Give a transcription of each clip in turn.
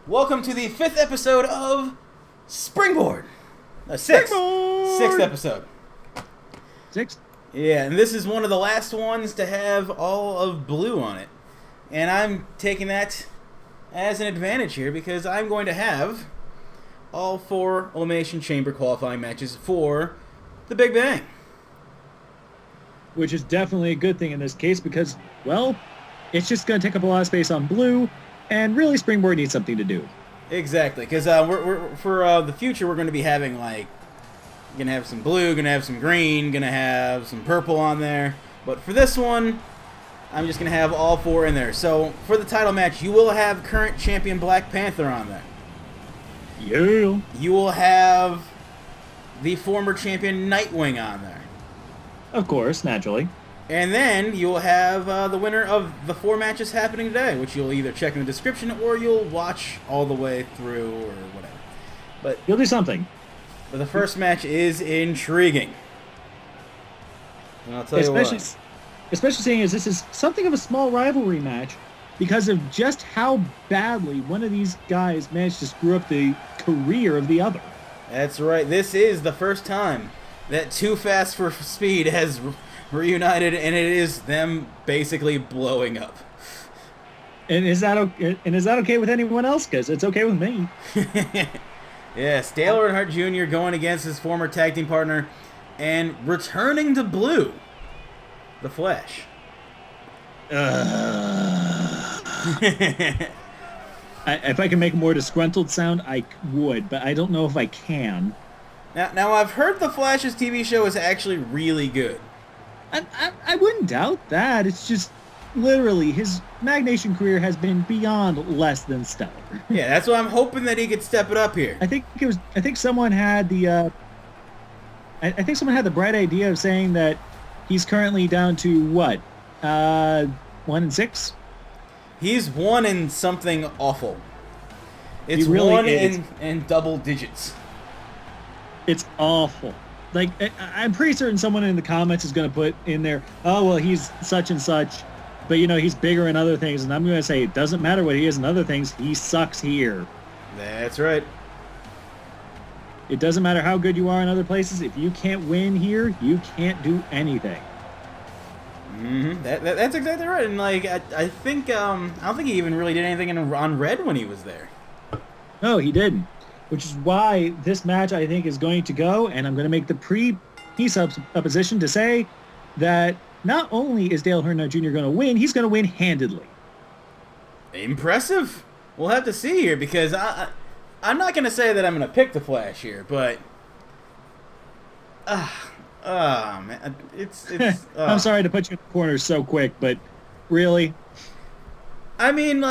Welcome to the 5th episode of Springboard. Sixth episode. Sixth? Yeah, and this is one of the last ones to have all of blue on it. And I'm taking that as an advantage here because I'm going to have all 4 Elimination Chamber qualifying matches for the Big Bang. Which is definitely a good thing in this case because, well, it's just going to take up a lot of space on blue, and really Springboard needs something to do. Exactly, because we're for the future we're going to be having gonna have some blue, gonna have some green, gonna have some purple on there. But for this one, I'm just gonna have all 4 in there. So for the title match, you will have current champion Black Panther on there. Yeah. You will have the former champion Nightwing on there. Of course, naturally. And then you'll have the winner of the 4 matches happening today, which you'll either check in the description or you'll watch all the way through or whatever. But you'll do something. But the first match is intriguing. And I'll tell you what. Especially seeing as this is something of a small rivalry match because of just how badly one of these guys managed to screw up the career of the other. That's right. This is the first time that Too Fast for Speed has reunited, and it is them basically blowing up. And is that okay with anyone else? Because it's okay with me. Yes, Dale Earnhardt Jr. going against his former tag team partner and returning to blue, the Flash. If I can make a more disgruntled sound, I would, but I don't know if I can. Now I've heard the Flash's TV show is actually really good. I wouldn't doubt that. It's just literally his Magnation career has been beyond less than stellar. Yeah, that's why I'm hoping that he could step it up here. I think someone had the bright idea of saying that he's currently down to what, 1-6. He's 1 in something awful. It's he really 1 is. in double digits. It's awful. Like, I'm pretty certain someone in the comments is going to put in there, oh, well, he's such and such, but, he's bigger in other things. And I'm going to say, it doesn't matter what he is in other things. He sucks here. That's right. It doesn't matter how good you are in other places. If you can't win here, you can't do anything. Mm-hmm. That's exactly right. And, I think, I don't think he even really did anything on Red when he was there. No, he didn't. Which is why this match, I think, is going to go, and I'm going to make the pre-piece opposition to say that not only is Dale Earnhardt Jr. going to win, he's going to win handedly. Impressive. We'll have to see here, because I'm not going to say that I'm going to pick the Flash here, but... man, it's I'm sorry to put you in the corner so quick, but really? I mean,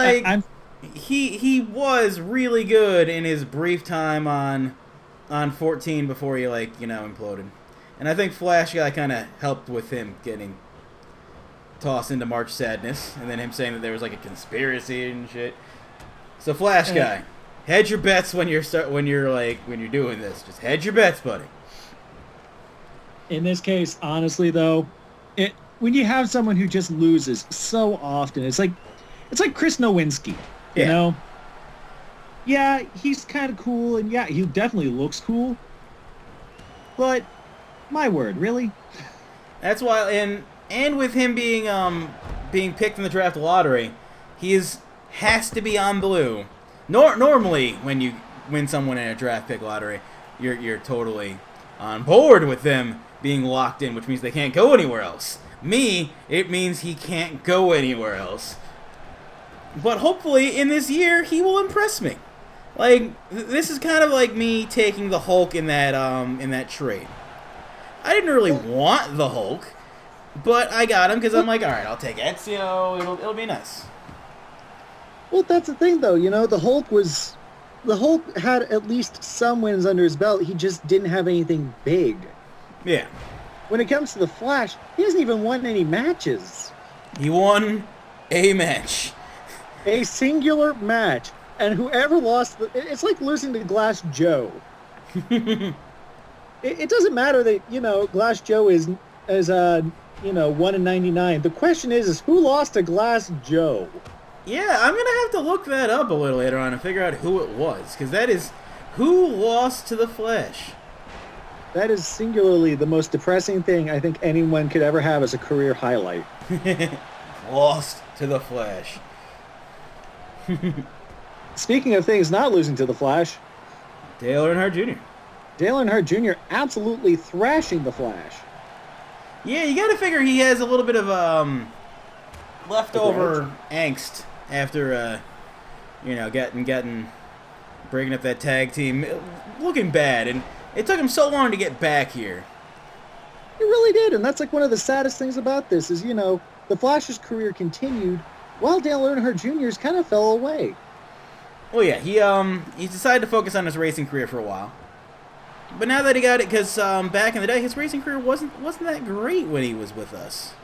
He was really good in his brief time on 14 before he imploded, and I think Flash Guy kind of helped with him getting tossed into March Sadness, and then him saying that there was a conspiracy and shit. So Flash Guy, hedge your bets when you're doing this. Just hedge your bets, buddy. In this case, honestly though, when you have someone who just loses so often, it's like Chris Nowinski. You know? Yeah, he's kind of cool, and yeah, he definitely looks cool. But, my word, really? That's why, and with him being picked in the draft lottery, he has to be on blue. Normally, when you win someone in a draft pick lottery, you're totally on board with them being locked in, which means they can't go anywhere else. Me, it means he can't go anywhere else. But hopefully, in this year, he will impress me. This is kind of like me taking the Hulk in that trade. I didn't really want the Hulk, but I got him because I'm like, all right, I'll take Ezio. It'll be nice. Well, that's the thing, though. The Hulk had at least some wins under his belt. He just didn't have anything big. Yeah. When it comes to the Flash, he hasn't even won any matches. He won a match. A singular match, and whoever lost, it's like losing to Glass Joe. it doesn't matter that Glass Joe is 1 in 99. The question is who lost to Glass Joe? Yeah, I'm gonna have to look that up a little later on and figure out who it was, because that is who lost to the Flash. That is singularly the most depressing thing I think anyone could ever have as a career highlight. Lost to the Flash. Speaking of things not losing to the Flash, Dale Earnhardt Jr. Dale Earnhardt Jr. absolutely thrashing the Flash. Yeah, you gotta figure he has a little bit of leftover angst after breaking up that tag team, looking bad, and it took him so long to get back here. It really did, and that's like one of the saddest things about this is, the Flash's career continued while Dale Earnhardt Jr.'s kind of fell away. Well, yeah, he decided to focus on his racing career for a while. But now that he got it, because back in the day, his racing career wasn't that great when he was with us.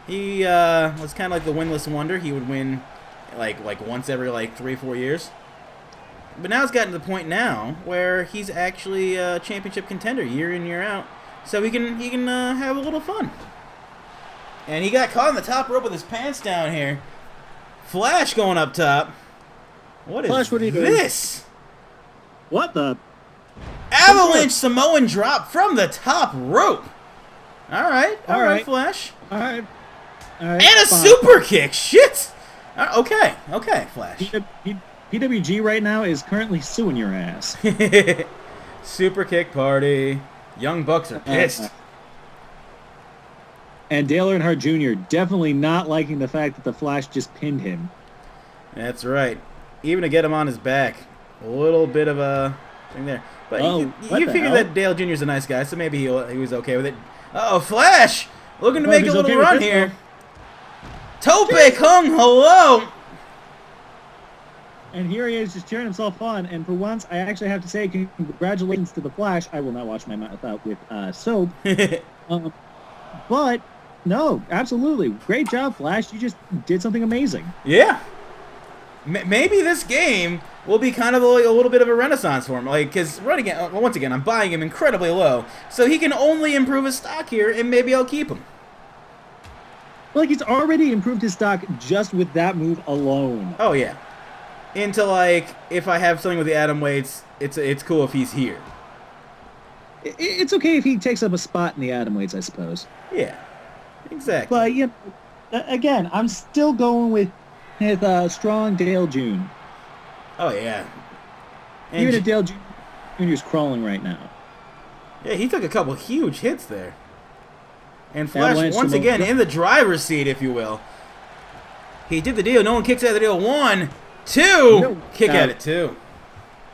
He was kind of like the winless wonder. He would win like once every 3-4 years. But now it's gotten to the point now where he's actually a championship contender year in, year out. So he can have a little fun. And he got caught on the top rope with his pants down here. Flash going up top. What is Flash, what are you doing? this? What the? Avalanche Samoan drop from the top rope. All right, Flash. All right. And a super kick. Shit. Okay, Flash. PWG right now is currently suing your ass. Super kick party. Young Bucks are pissed. And Dale Earnhardt Jr. definitely not liking the fact that the Flash just pinned him. That's right. Even to get him on his back. A little bit of a thing there. But you figure that Dale Jr. is a nice guy, so maybe he was okay with it. Uh-oh, Flash! Looking to make a little run here. Tope Kung, hello! And here he is just cheering himself on. And for once, I actually have to say congratulations to the Flash. I will not wash my mouth out with soap. But, no, absolutely. Great job, Flash. You just did something amazing. Yeah. Maybe this game will be kind of a little bit of a renaissance for him. Because, once again, I'm buying him incredibly low. So he can only improve his stock here, and maybe I'll keep him. Well, he's already improved his stock just with that move alone. Oh, yeah. Into, if I have something with the atom weights, it's cool if he's here. It's okay if he takes up a spot in the atom weights, I suppose. Yeah, exactly. But, again, I'm still going with strong Dale Jr. Oh, yeah. And even if Dale Jr. is crawling right now. Yeah, he took a couple huge hits there. And Flash, Avalanche once again, in the driver's seat, if you will. He did the deal. No one kicks out of the deal. 1, 2. Kick at it, 2.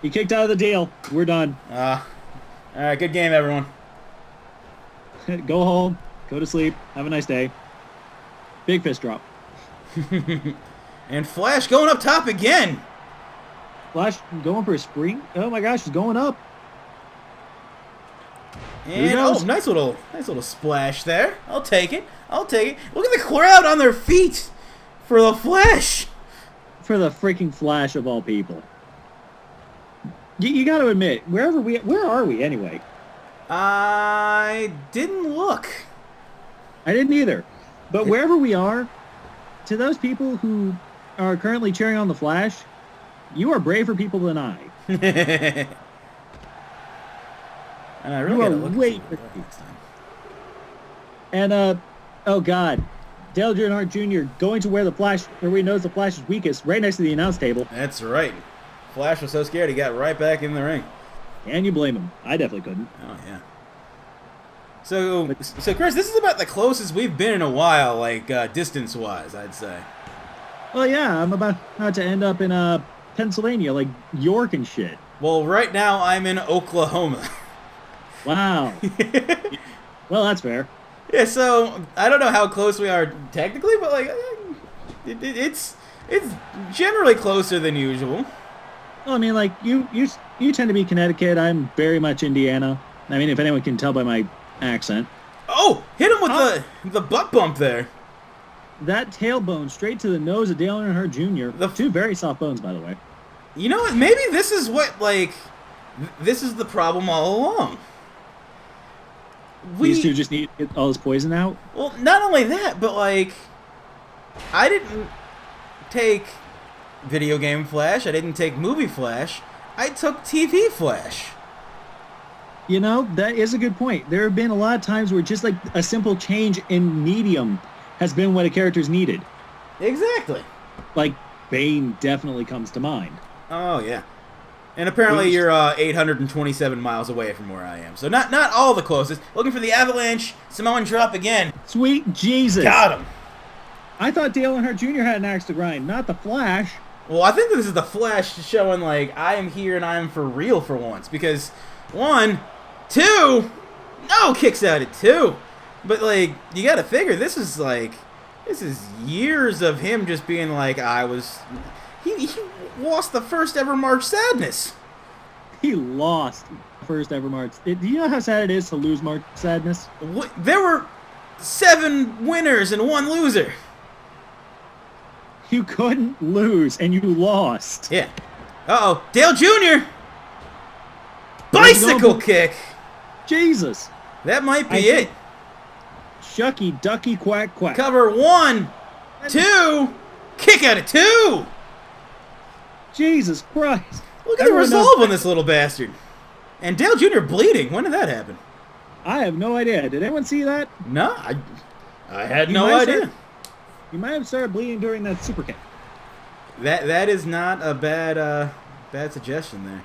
He kicked out of the deal. We're done. All right, good game, everyone. Go home. Go to sleep. Have a nice day. Big fist drop. And Flash going up top again. Flash going for a spring. Oh my gosh, he's going up. And nice little splash there. I'll take it. Look at the crowd on their feet for the Flash. For the freaking Flash of all people. You got to admit, where are we anyway? I didn't look. I didn't either. But wherever we are, to those people who are currently cheering on the Flash, you are braver people than I. And I really gotta look way next time. And oh god, Dale Earnhardt Jr. going to where he knows the Flash is weakest, right next to the announce table. That's right. Flash was so scared he got right back in the ring. Can you blame him? I definitely couldn't. Oh yeah. So Chris, this is about the closest we've been in a while, distance-wise, I'd say. Well, yeah, I'm about to end up in Pennsylvania, like York and shit. Well, right now I'm in Oklahoma. Wow. Well, that's fair. Yeah, so I don't know how close we are technically, but it's generally closer than usual. Well, I mean, you tend to be Connecticut. I'm very much Indiana. I mean, if anyone can tell by my accent. Oh, hit him with the butt bump there. That tailbone straight to the nose of Dale Earnhardt Jr. Two very soft bones, by the way. You know what? Maybe this is this is the problem all along. These two just need to get all this poison out? Well, not only that, but I didn't take video game Flash. I didn't take movie Flash. I took TV Flash. You know, that is a good point. There have been a lot of times where just like a simple change in medium has been what a character's needed. Exactly. Like, Bane definitely comes to mind. Oh, yeah. And apparently you're 827 miles away from where I am. So not all the closest. Looking for the Avalanche. Samoan drop again. Sweet Jesus. Got him. I thought Dale Earnhardt Jr. had an axe to grind, not the Flash. Well, I think this is the Flash showing, like, I am here and I am for real for once. Because, 1, 2, no, kicks out at 2. But, like, you gotta figure, this is years of him just being like, he lost the first ever March Sadness. He lost first ever March. Do you know how sad it is to lose March Sadness? There were 7 winners and 1 loser. You couldn't lose, and you lost. Yeah. Uh-oh. Dale Jr. Bicycle kick. Jesus. That might be it. Shucky, ducky, quack, quack. Cover 1, 2, kick out at 2. Jesus Christ. Look at the resolve on this little bastard. And Dale Jr. bleeding. When did that happen? I have no idea. Did anyone see that? No, I had no idea. You might have started bleeding during that super kick. That is not a bad suggestion there.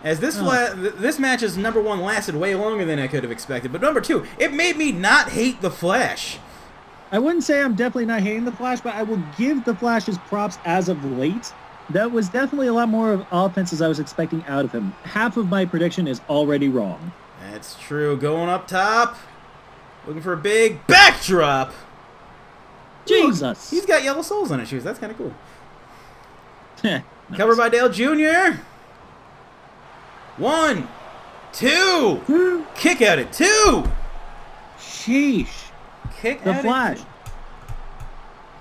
As this match's number 1 lasted way longer than I could have expected, but number 2, it made me not hate the Flash. I wouldn't say I'm definitely not hating the Flash, but I will give the Flash his props as of late. That was definitely a lot more of offense as I was expecting out of him. Half of my prediction is already wrong. That's true. Going up top, looking for a big backdrop. Jesus! Look, he's got yellow soles on his shoes. That's kind of cool. Nice. Covered by Dale Jr. 1, 2, kick out at 2. Sheesh. Kick the out Flash. At 2.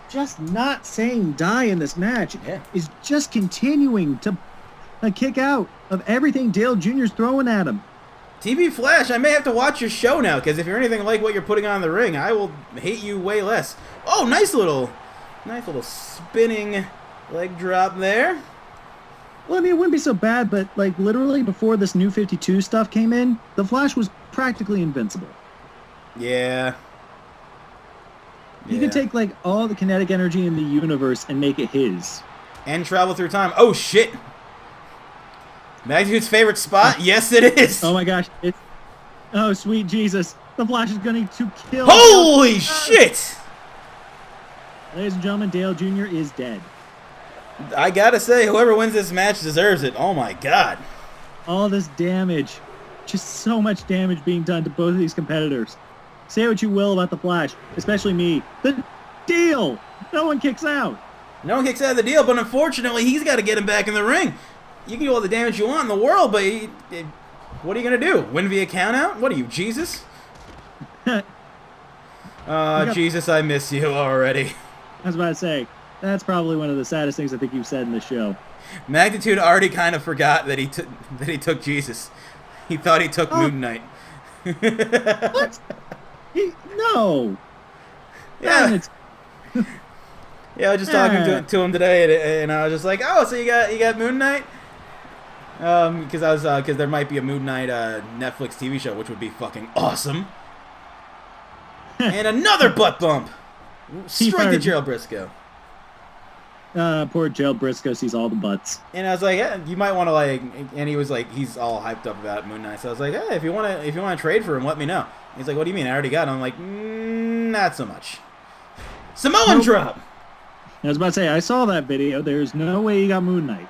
Just not saying die in this match is just continuing to kick out of everything Dale Jr.'s throwing at him. TV Flash, I may have to watch your show now, because if you're anything like what you're putting on in the ring, I will hate you way less. Oh, nice little spinning leg drop there. Well, I mean, it wouldn't be so bad, but, like, literally before this new 52 stuff came in, the Flash was practically invincible. Yeah. He could take, like, all the kinetic energy in the universe and make it his. And travel through time. Oh, shit. Magnitude's favorite spot? Yes, it is. Oh, my gosh. Oh, sweet Jesus. The Flash is going to kill... Holy shit! Ladies and gentlemen, Dale Jr. is dead. I gotta say, whoever wins this match deserves it. Oh, my God. All this damage. Just so much damage being done to both of these competitors. Say what you will about the Flash, especially me. The deal! No one kicks out. No one kicks out of the deal, but unfortunately, he's got to get him back in the ring. You can do all the damage you want in the world, but what are you going to do? Win via countout? What are you, Jesus? Jesus, I miss you already. I was about to say, that's probably one of the saddest things I think you've said in the show. Magnitude already kind of forgot that he took Jesus. He thought he took Moon Knight. What? No. Yeah. Yeah, I was just talking to him today, and I was just like, "Oh, so you got Moon Knight?" Because there might be a Moon Knight Netflix TV show, which would be fucking awesome. And another butt bump, straight to Gerald Briscoe. Poor Gerald Briscoe sees all the butts. And I was like, yeah, you might want to and he was like, he's all hyped up about Moon Knight. So I was like, hey, if you want to trade for him, let me know. He's like, what do you mean? I already got him. I'm like, not so much. Samoan drop. I was about to say, I saw that video. There's no way you got Moon Knight.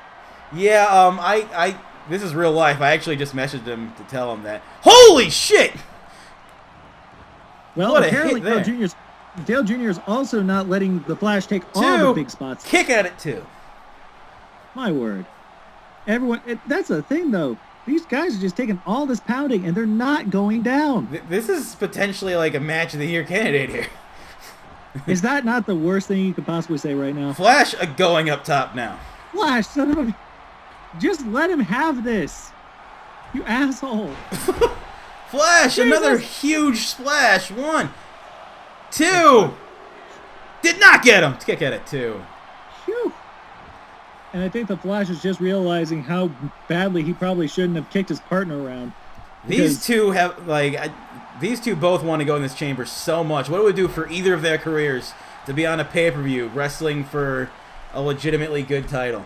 Yeah, this is real life. I actually just messaged him to tell him that. Holy shit! Well, what apparently a hit there. Dale Jr. is also not letting the Flash take all the big spots. Kick at it, too. My word. That's the thing, though. These guys are just taking all this pounding, and they're not going down. This is potentially like a match of the year candidate here. Is that not the worst thing you could possibly say right now? Flash going up top now. Flash, son of a... Just let him have this. You asshole. Flash, Jesus. Another huge splash. 1, 2. Did not get him. Kick at it, 2. And I think the Flash is just realizing how badly he probably shouldn't have kicked his partner around. These two have, these two both want to go in this chamber so much. What it would do for either of their careers to be on a pay-per-view wrestling for a legitimately good title.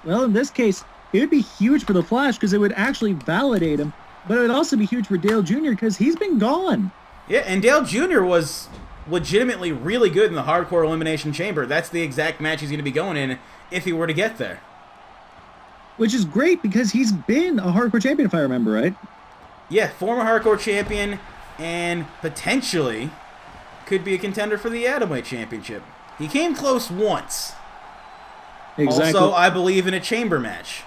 Well, in this case, it would be huge for the Flash because it would actually validate him, but it would also be huge for Dale Jr. because he's been gone. Yeah, and Dale Jr. was legitimately really good in the Hardcore Elimination Chamber. That's the exact match he's going to be going in if he were to get there. Which is great because he's been a Hardcore Champion, if I remember right. Yeah, former Hardcore Champion and potentially could be a contender for the Atomweight Championship. He came close once. Exactly. Also, I believe in a chamber match.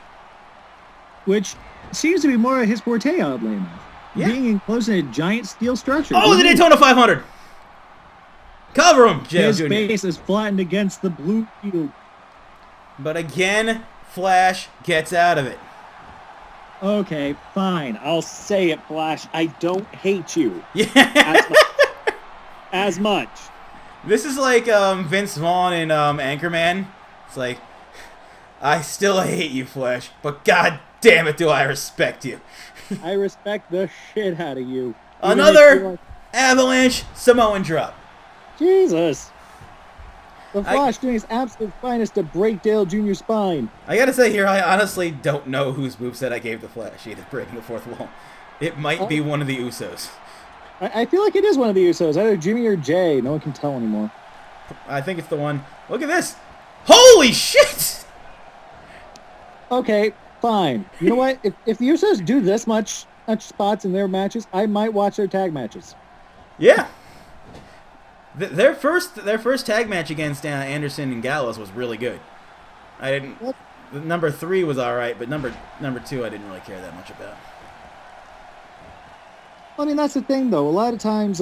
Which seems to be more of his forte, oddly enough. Yeah. Being enclosed in a giant steel structure. Oh, the Daytona 500! Cover him, JL His Jr. face is flattened against the blue field. But again, Flash gets out of it. Okay, fine. I'll say it, Flash. I don't hate you. Yeah. As much. This is like Vince Vaughn in Anchorman. It's like, I still hate you, Flash, but god damn it do I respect you. I respect the shit out of you. Another Avalanche Samoan drop. Jesus. The Flash doing his absolute finest to break Dale Jr.'s spine. I gotta say here, I honestly don't know whose moveset I gave the Flash, either breaking the fourth wall. It might be one of the Usos. I feel like it is one of the Usos, either Jimmy or Jay. No one can tell anymore. I think it's the one. Look at this. Holy shit! Okay, fine. You know what? If the Usos do this much spots in their matches, I might watch their tag matches. Yeah. Their first tag match against Anderson and Gallows was really good. I didn't. What? Number 3 was all right, but number 2 I didn't really care that much about. I mean, that's the thing, though. A lot of times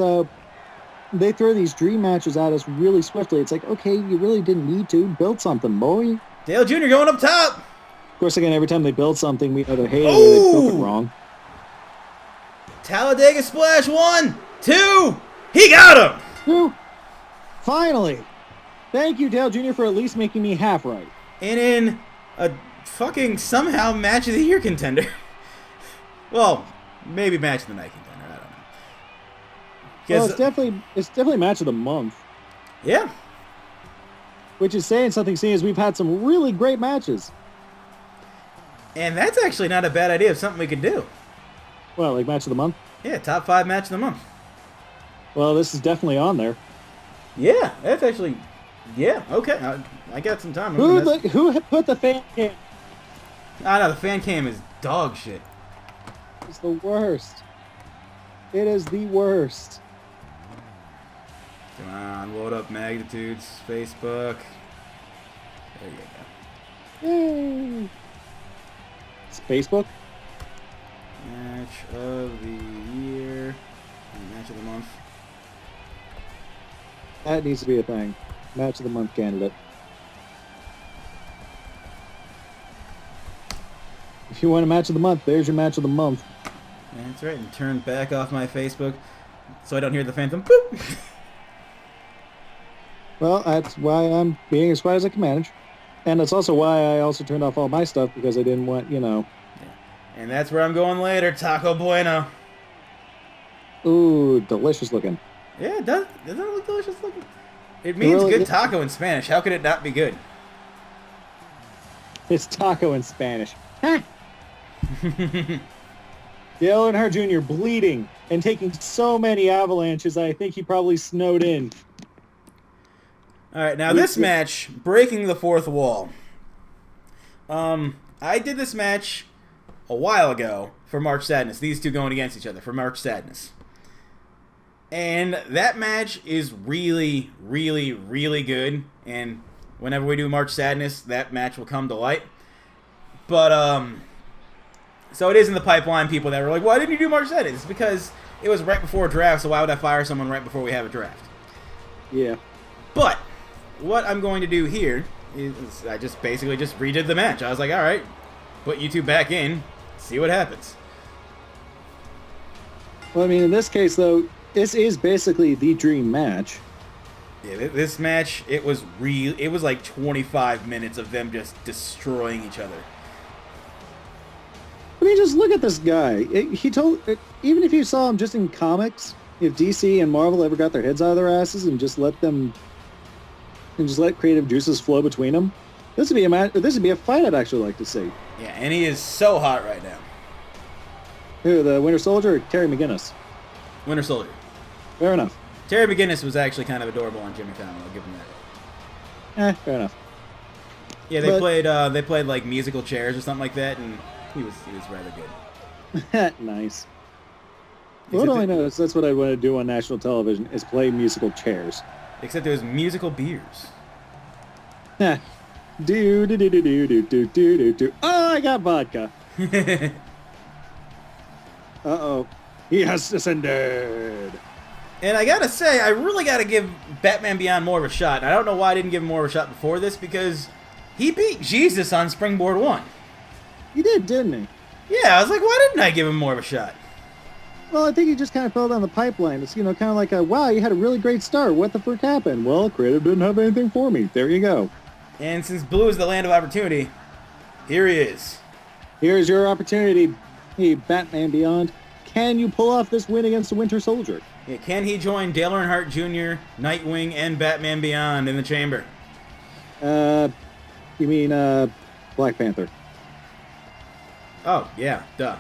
they throw these dream matches at us really swiftly. It's like, okay, you really didn't need to. Build something, boy. Dale Jr. going up top. Of course, again, every time they build something, we either hate it or they built it wrong. Talladega Splash 1, 2. He got him. Whew. Finally. Thank you, Dale Jr., for at least making me half right. And in a fucking somehow match of the year contender. Well, maybe match of the night contender. I don't know. Well, it's definitely match of the month. Yeah. Which is saying something, seeing as we've had some really great matches. And that's actually not a bad idea of something we could do. Well, like match of the month? Yeah, top 5 match of the month. Well, this is definitely on there. Yeah, that's actually... Yeah, okay. I got some time. Who put the fan cam? I know, the fan cam is dog shit. It's the worst. It is the worst. Come on, load up Magnitudes, Facebook. There you go. Yay. It's Facebook? Match of the year. Match of the month. That needs to be a thing. Match of the month candidate. If you want a match of the month, there's your match of the month. That's right, and turn back off my Facebook so I don't hear the phantom. Boop! Well, that's why I'm being as quiet as I can manage. And that's also why I also turned off all my stuff, because I didn't want, you know... Yeah. And that's where I'm going later, Taco Bueno. Ooh, delicious looking. Yeah, it does. Doesn't it look delicious looking? It means good taco in Spanish. How could it not be good? It's taco in Spanish. Dale Earnhardt Jr. bleeding and taking so many avalanches, I think he probably snowed in. All right, now this match, breaking the fourth wall. I did this match a while ago for March Sadness. These two going against each other for March Sadness. And that match is really, really, really good. And whenever we do March Sadness, that match will come to light. But, so it is in the pipeline, people that were like, why didn't you do March Sadness? It's because it was right before a draft, so why would I fire someone right before we have a draft? Yeah. But what I'm going to do here is I just basically just redid the match. I was like, all right, put you two back in, see what happens. Well, I mean, in this case, though, this is basically the dream match. Yeah, this match, it was like 25 minutes of them just destroying each other. I mean, just look at this guy. Even if you saw him just in comics, if DC and Marvel ever got their heads out of their asses and just let creative juices flow between them, this would be a match. This would be a fight I'd actually like to see. Yeah, and he is so hot right now. Who, the Winter Soldier or Terry McGinnis? Winter Soldier. Fair enough. Terry McGinnis was actually kind of adorable on Jimmy Fallon. I'll give him that. Fair enough. Yeah, they played like musical chairs or something like that, and he was rather good. Nice. Lord only knows that's what I want to do on national television is play musical chairs. Except it was musical beers. Do do do do do do do do do. Oh, I got vodka. Uh-oh. He has descended. And I gotta say, I really gotta give Batman Beyond more of a shot. I don't know why I didn't give him more of a shot before this, because he beat Jesus on Springboard 1. He did, didn't he? Yeah, I was like, why didn't I give him more of a shot? Well, I think he just kind of fell down the pipeline. It's, kind of like, wow, you had a really great start. What the frick happened? Well, creative didn't have anything for me. There you go. And since Blue is the land of opportunity, here he is. Here's your opportunity, hey, Batman Beyond. Can you pull off this win against the Winter Soldier? Yeah, can he join Dale Earnhardt Jr., Nightwing, and Batman Beyond in the chamber? You mean, Black Panther. Oh, yeah, duh.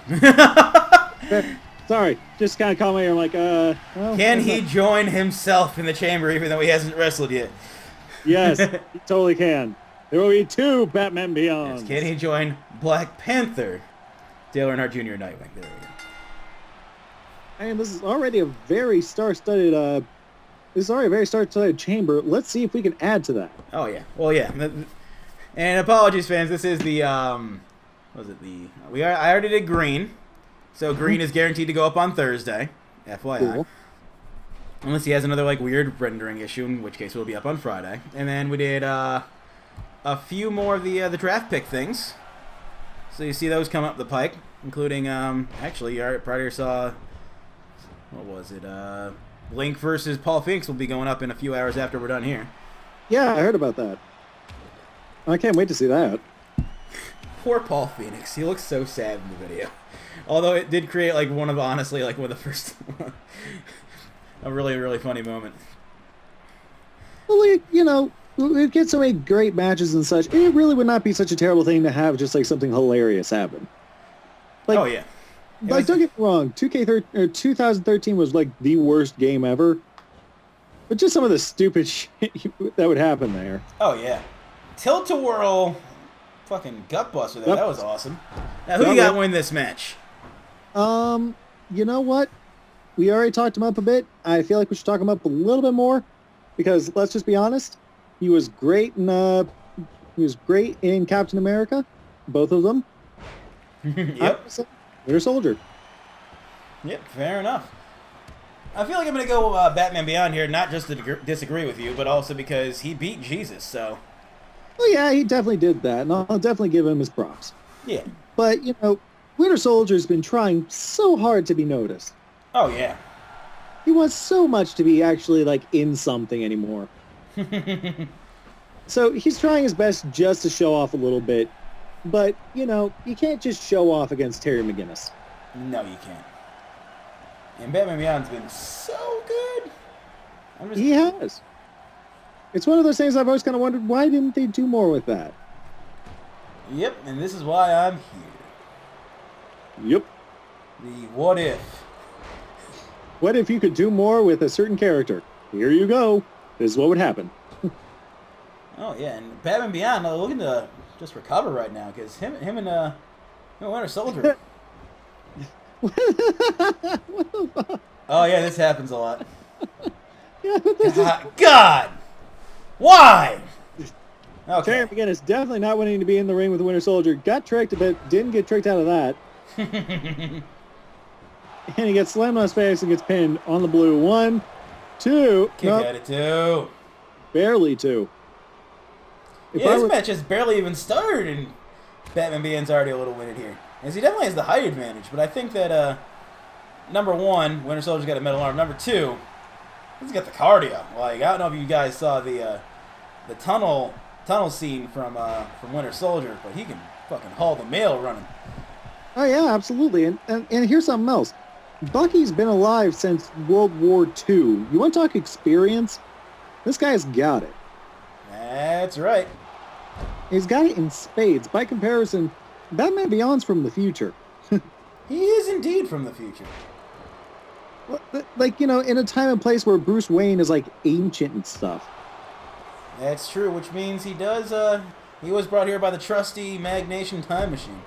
Sorry, just kind of caught me. I'm like, well, can he join himself in the chamber even though he hasn't wrestled yet? Yes, he totally can. There will be 2 Batman Beyonds. Yes, can he join Black Panther, Dale Earnhardt Jr., Nightwing? There we go. And this is already a very star-studded. Chamber. Let's see if we can add to that. Oh yeah, well yeah. And apologies, fans. This is the was it the I already did green, so green is guaranteed to go up on Thursday. FYI. Cool. Unless he has another like weird rendering issue, in which case it will be up on Friday. And then we did a few more of the draft pick things. So you see those come up the pike, including actually you probably saw. What was it? Link versus Paul Phoenix will be going up in a few hours after we're done here. Yeah, I heard about that. I can't wait to see that. Poor Paul Phoenix. He looks so sad in the video. Although it did create like one of the first a really, really funny moment. Well, we get so many great matches and such. It really would not be such a terrible thing to have just like something hilarious happen. Like, oh yeah. Like, don't get me wrong, 2013 was like the worst game ever. But just some of the stupid shit that would happen there. Oh yeah. Tilt-a-whirl fucking gutbuster there. That was awesome. Now who you got win this match? You know what? We already talked him up a bit. I feel like we should talk him up a little bit more. Because let's just be honest, he was great in Captain America. Both of them. Yep. Winter Soldier. Yep, fair enough. I feel like I'm going to go Batman Beyond here, not just to disagree with you, but also because he beat Jesus, so... Well, yeah, he definitely did that, and I'll definitely give him his props. Yeah. But, Winter Soldier's been trying so hard to be noticed. Oh, yeah. He wants so much to be actually, like, in something anymore. So he's trying his best just to show off a little bit. But, you can't just show off against Terry McGinnis. No, you can't. And Batman Beyond's been so good. He has. It's one of those things I've always kind of wondered, why didn't they do more with that? Yep, and this is why I'm here. Yep. The what if. What if you could do more with a certain character? Here you go. This is what would happen. Oh, yeah, and Batman Beyond looking to just recover right now, because him and Winter Soldier. What the fuck? Oh, yeah, this happens a lot. God! Why? Okay. Terry McGinnis definitely not wanting to be in the ring with the Winter Soldier. Got tricked, but didn't get tricked out of that. And he gets slammed on his face and gets pinned on the blue. 1, 2. Kick at it, 2. Barely 2. This match has barely even started, and Batman Beyond's already a little winded here. As he definitely has the height advantage, but I think that, number 1, Winter Soldier's got a metal arm. Number 2, He's got the cardio. Like, I don't know if you guys saw the tunnel scene from Winter Soldier, but he can fucking haul the mail running. Oh yeah, absolutely. And here's something else. Bucky's been alive since World War II. You want to talk experience? This guy's got it. That's right. He's got it in spades. By comparison, Batman Beyond's from the future. He is indeed from the future. Like, in a time and place where Bruce Wayne is, like, ancient and stuff. That's true, which means he was brought here by the trusty Magnation Time Machine.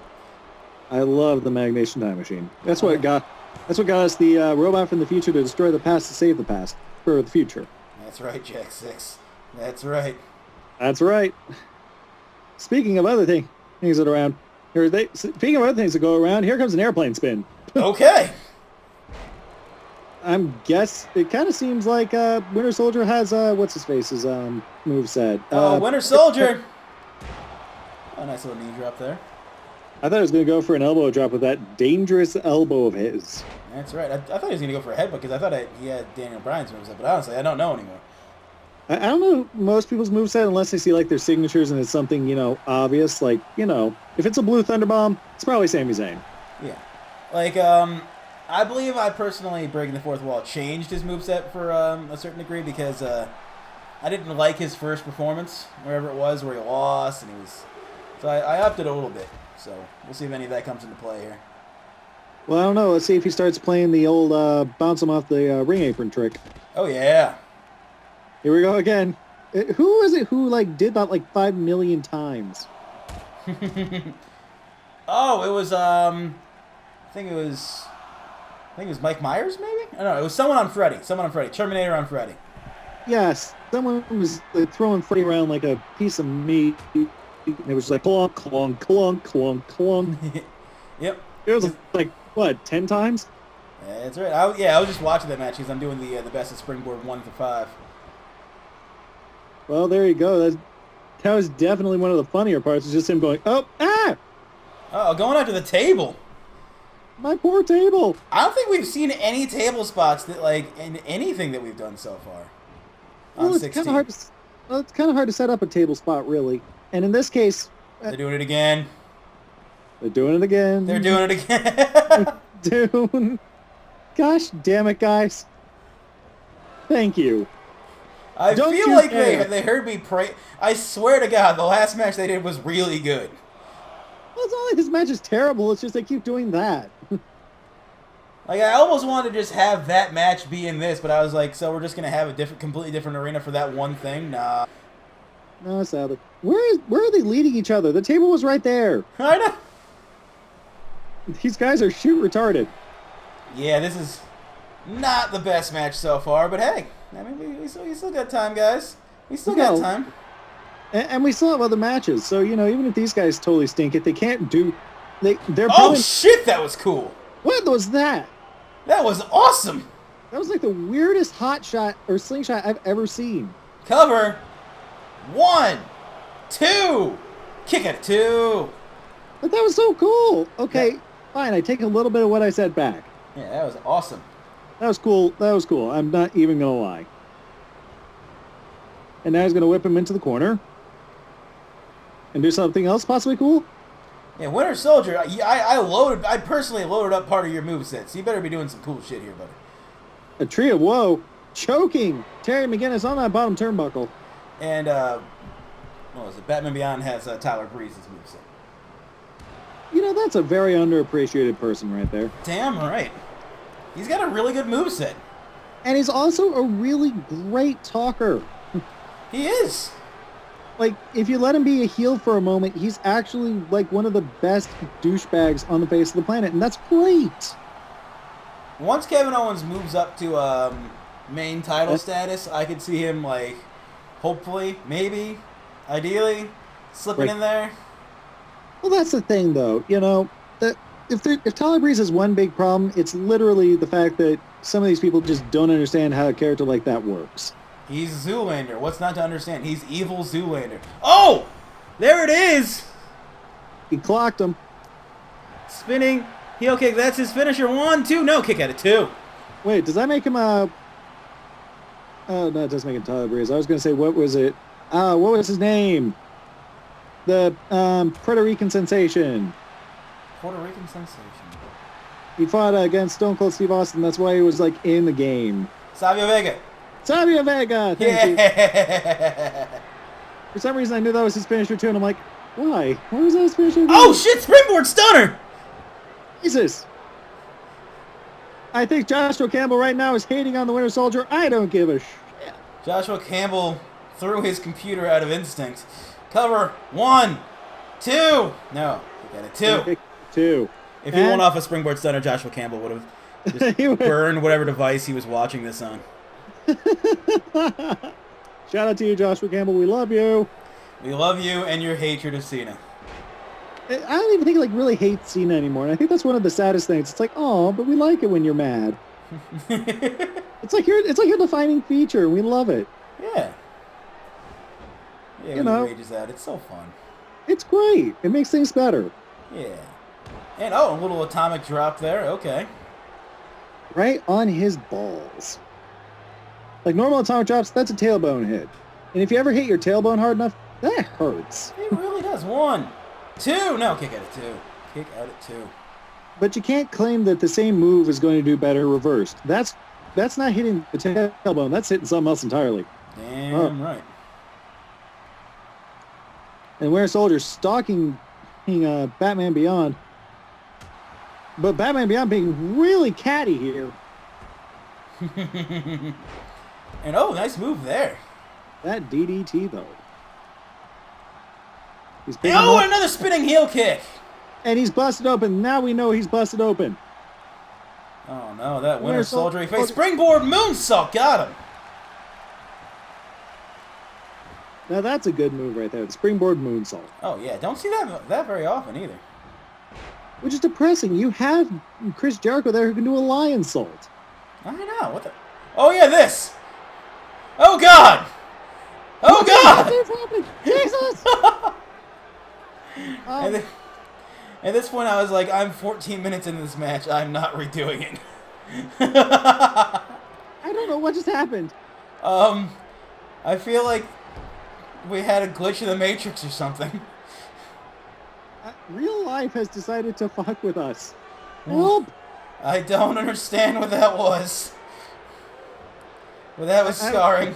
I love the Magnation Time Machine. That's what got us the robot from the future to destroy the past to save the past. For the future. That's right, Jack 6. That's right. That's right. Speaking of other things that are around, speaking of other things that go around, here comes an airplane spin. Okay. It kind of seems like Winter Soldier has what's his face's moveset. Winter Soldier. Oh, nice little knee drop there. I thought he was going to go for an elbow drop with that dangerous elbow of his. That's right. I thought he was going to go for a headbutt because I thought he had Daniel Bryan's moveset, but honestly, I don't know anymore. I don't know most people's moveset unless they see like their signatures and it's something, obvious. Like, if it's a blue Thunderbomb, it's probably Sami Zayn. Yeah. Like, I believe I personally, breaking the fourth wall, changed his moveset for a certain degree because I didn't like his first performance, wherever it was, where he lost, and so I upped it a little bit. So we'll see if any of that comes into play here. Well, I don't know. Let's see if he starts playing the old bounce him off the ring apron trick. Oh, yeah. Here we go again. Who was it who did that 5 million times? Oh, it was I think it was Mike Myers, maybe? I don't know. It was someone on Freddy. Terminator on Freddy. Yes. Someone was throwing Freddy around like a piece of meat. It was like clunk, clunk, clunk, clunk, clunk. Yep. It was 10 times? That's right. I was just watching that match because I'm doing the best of Springboard 1 through 5. Well, there you go. That was definitely one of the funnier parts. It's just him going, oh, ah! Oh, going after the table. My poor table. I don't think we've seen any table spots that in anything that we've done so far. Well, it's kind of hard to set up a table spot, really. And in this case, they're doing it again. They're doing it again. They're doing it again. Dude. Gosh damn it, guys. Thank you. I feel like they heard me pray. I swear to God, the last match they did was really good. Well, it's not like this match is terrible. It's just they keep doing that. I almost wanted to just have that match be in this, but I was like, so we're just going to have a completely different arena for that one thing? Nah. No, sadly. Where are they leading each other? The table was right there. I know. These guys are shoot retarded. Yeah, this is not the best match so far, but hey, I mean, we still got time, guys. We still got time. And we still have other matches, so, even if these guys totally stink it, they can't do... They're oh, shit, that was cool. What was that? That was awesome. That was the weirdest hot shot or slingshot I've ever seen. Cover. 1, 2. Kick it, 2. But that was so cool. Okay, fine. I take a little bit of what I said back. Yeah, that was awesome. That was cool. I'm not even going to lie. And now he's going to whip him into the corner. And do something else possibly cool? Yeah, Winter Soldier, I personally loaded up part of your moveset, so you better be doing some cool shit here, buddy. A tree of woe. Choking. Terry McGinnis on that bottom turnbuckle. And, what was it? Batman Beyond has Tyler Breeze's moveset. That's a very underappreciated person right there. Damn right. He's got a really good moveset. And he's also a really great talker. He is. If you let him be a heel for a moment, he's actually, one of the best douchebags on the face of the planet, and that's great. Once Kevin Owens moves up to main title status, I could see him, hopefully, maybe, ideally, slipping in there. Well, that's the thing, though. That if Tyler Breeze has one big problem, it's literally the fact that some of these people just don't understand how a character like that works. He's Zoolander. What's not to understand? He's evil Zoolander. Oh! There it is! He clocked him. Spinning. Heel kick. That's his finisher. 1, 2. No, kick out of 2. Wait, does that make him Oh, no, it doesn't make it Tyler Breeze. I was going to say, what was it? What was his name? The Puerto Rican sensation. Puerto Rican sensation. He fought against Stone Cold Steve Austin. That's why he was like in the game. Savio Vega. Savio Vega. Thank Yeah. you. For some reason, I knew that was his finisher too, and I'm like, why? Why was that his finisher? Oh shit! Springboard stunner. Jesus. I think Joshua Campbell right now is hating on the Winter Soldier. I don't give a shit. Joshua Campbell threw his computer out of instinct. Cover 1, 2. No, he got a 2. 2. If he went off a springboard stunner, Joshua Campbell would have just burned whatever device he was watching this on. Shout out to you, Joshua Campbell. We love you. We love you and your hatred of Cena. I don't even think he really hates Cena anymore, and I think that's one of the saddest things. It's like, oh, but we like it when you're mad. It's like your defining feature. We love it. Yeah. Yeah, when he rages out, it's so fun. It's great. It makes things better. Yeah. And a little atomic drop there. Okay. Right on his balls. Like normal atomic drops, that's a tailbone hit. And if you ever hit your tailbone hard enough, that hurts. It really does. 1, 2. No, kick out at 2. Kick out at 2. But you can't claim that the same move is going to do better reversed. That's not hitting the tailbone. That's hitting something else entirely. Damn right. And Winter Soldier stalking Batman Beyond. But Batman Beyond being really catty here. And nice move there. That DDT, though. Another spinning heel kick. And he's busted open. Now we know he's busted open. Oh, no, that Winter Soldier he faced. Springboard moonsault. Got him. Now that's a good move right there. The springboard moonsault. Oh, yeah. Don't see that very often either. Which is depressing. You have Chris Jericho there who can do a lion salt. I know. What the... Oh, yeah, this. Oh, God. Oh, God. Jesus. At this point, I was like, I'm 14 minutes into this match. I'm not redoing it. I don't know what just happened. I feel like we had a glitch in the Matrix or something. Real life has decided to fuck with us. Help! I don't understand what that was. But that was scarring.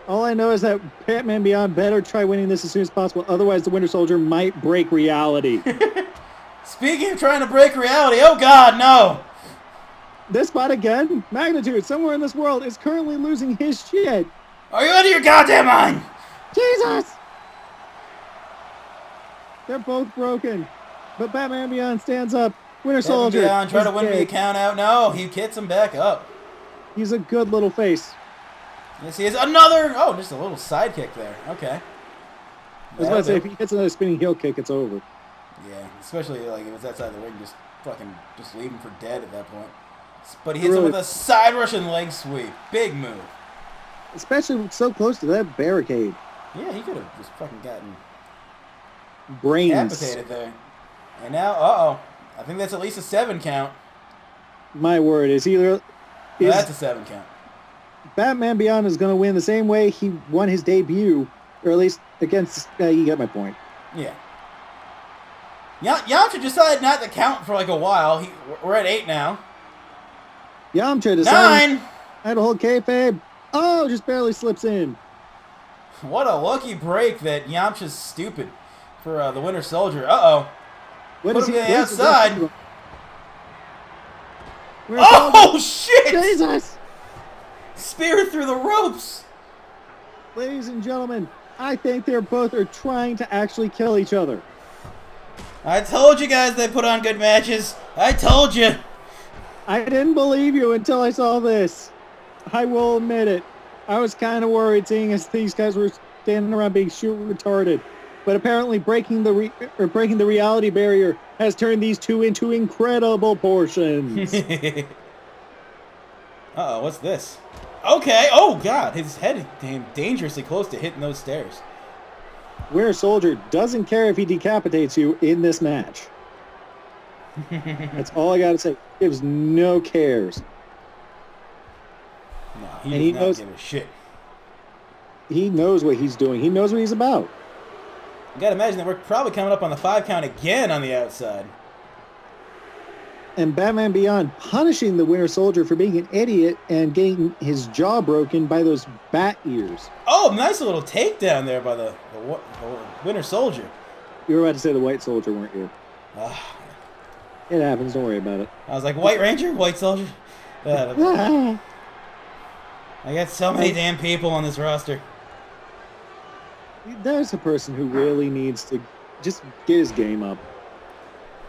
All I know is that Batman Beyond better try winning this as soon as possible. Otherwise, the Winter Soldier might break reality. Speaking of trying to break reality, oh God, no! This spot again? Magnitude, somewhere in this world, is currently losing his shit. Are you out of your goddamn mind? Jesus! They're both broken. But Batman Beyond stands up. Winter Soldier. Beyond, try to win the count out. No, he hits him back up. He's a good little face. Yes, he is. Another... Oh, just a little sidekick there. Okay. I was about to say, if he hits another spinning heel kick, it's over. Yeah, especially like if it's that side of the ring, just leave him for dead at that point. But he hits him with a side Russian leg sweep. Big move. Especially so close to that barricade. Yeah, he could have just fucking gotten brains decapitated there. And now, I think that's at least a 7 count. My word, That's a 7 count. Batman Beyond is going to win the same way he won his debut, or at least against. You get my point. Yeah. Yamcha decided not to count for like a while. We're at 8 now. Yamcha decided 9. I had to hold kayfabe. Oh, just barely slips in. What a lucky break that Yamcha's stupid for the Winter Soldier. Uh-oh. Put him to the outside. Oh, shit! Jesus! Spear through the ropes! Ladies and gentlemen, I think they're both trying to actually kill each other. I told you guys they put on good matches. I told you. I didn't believe you until I saw this. I will admit it. I was kind of worried seeing as these guys were standing around being retarded. But apparently breaking the reality barrier has turned these two into incredible portions. Uh-oh, what's this? Okay, oh God, his head came dangerously close to hitting those stairs. Winter Soldier doesn't care if he decapitates you in this match. That's all I gotta say. Gives no cares. No, And he does not give a shit. He knows what he's doing. He knows what he's about. You gotta imagine that we're probably coming up on the 5 count again on the outside. And Batman Beyond punishing the Winter Soldier for being an idiot and getting his jaw broken by those bat ears. Oh, nice little takedown there by the Winter Soldier. You were about to say the White Soldier, weren't you? It happens. Don't worry about it. I was like, White Ranger? White Soldier? I got so many damn people on this roster. There's a person who really needs to just get his game up.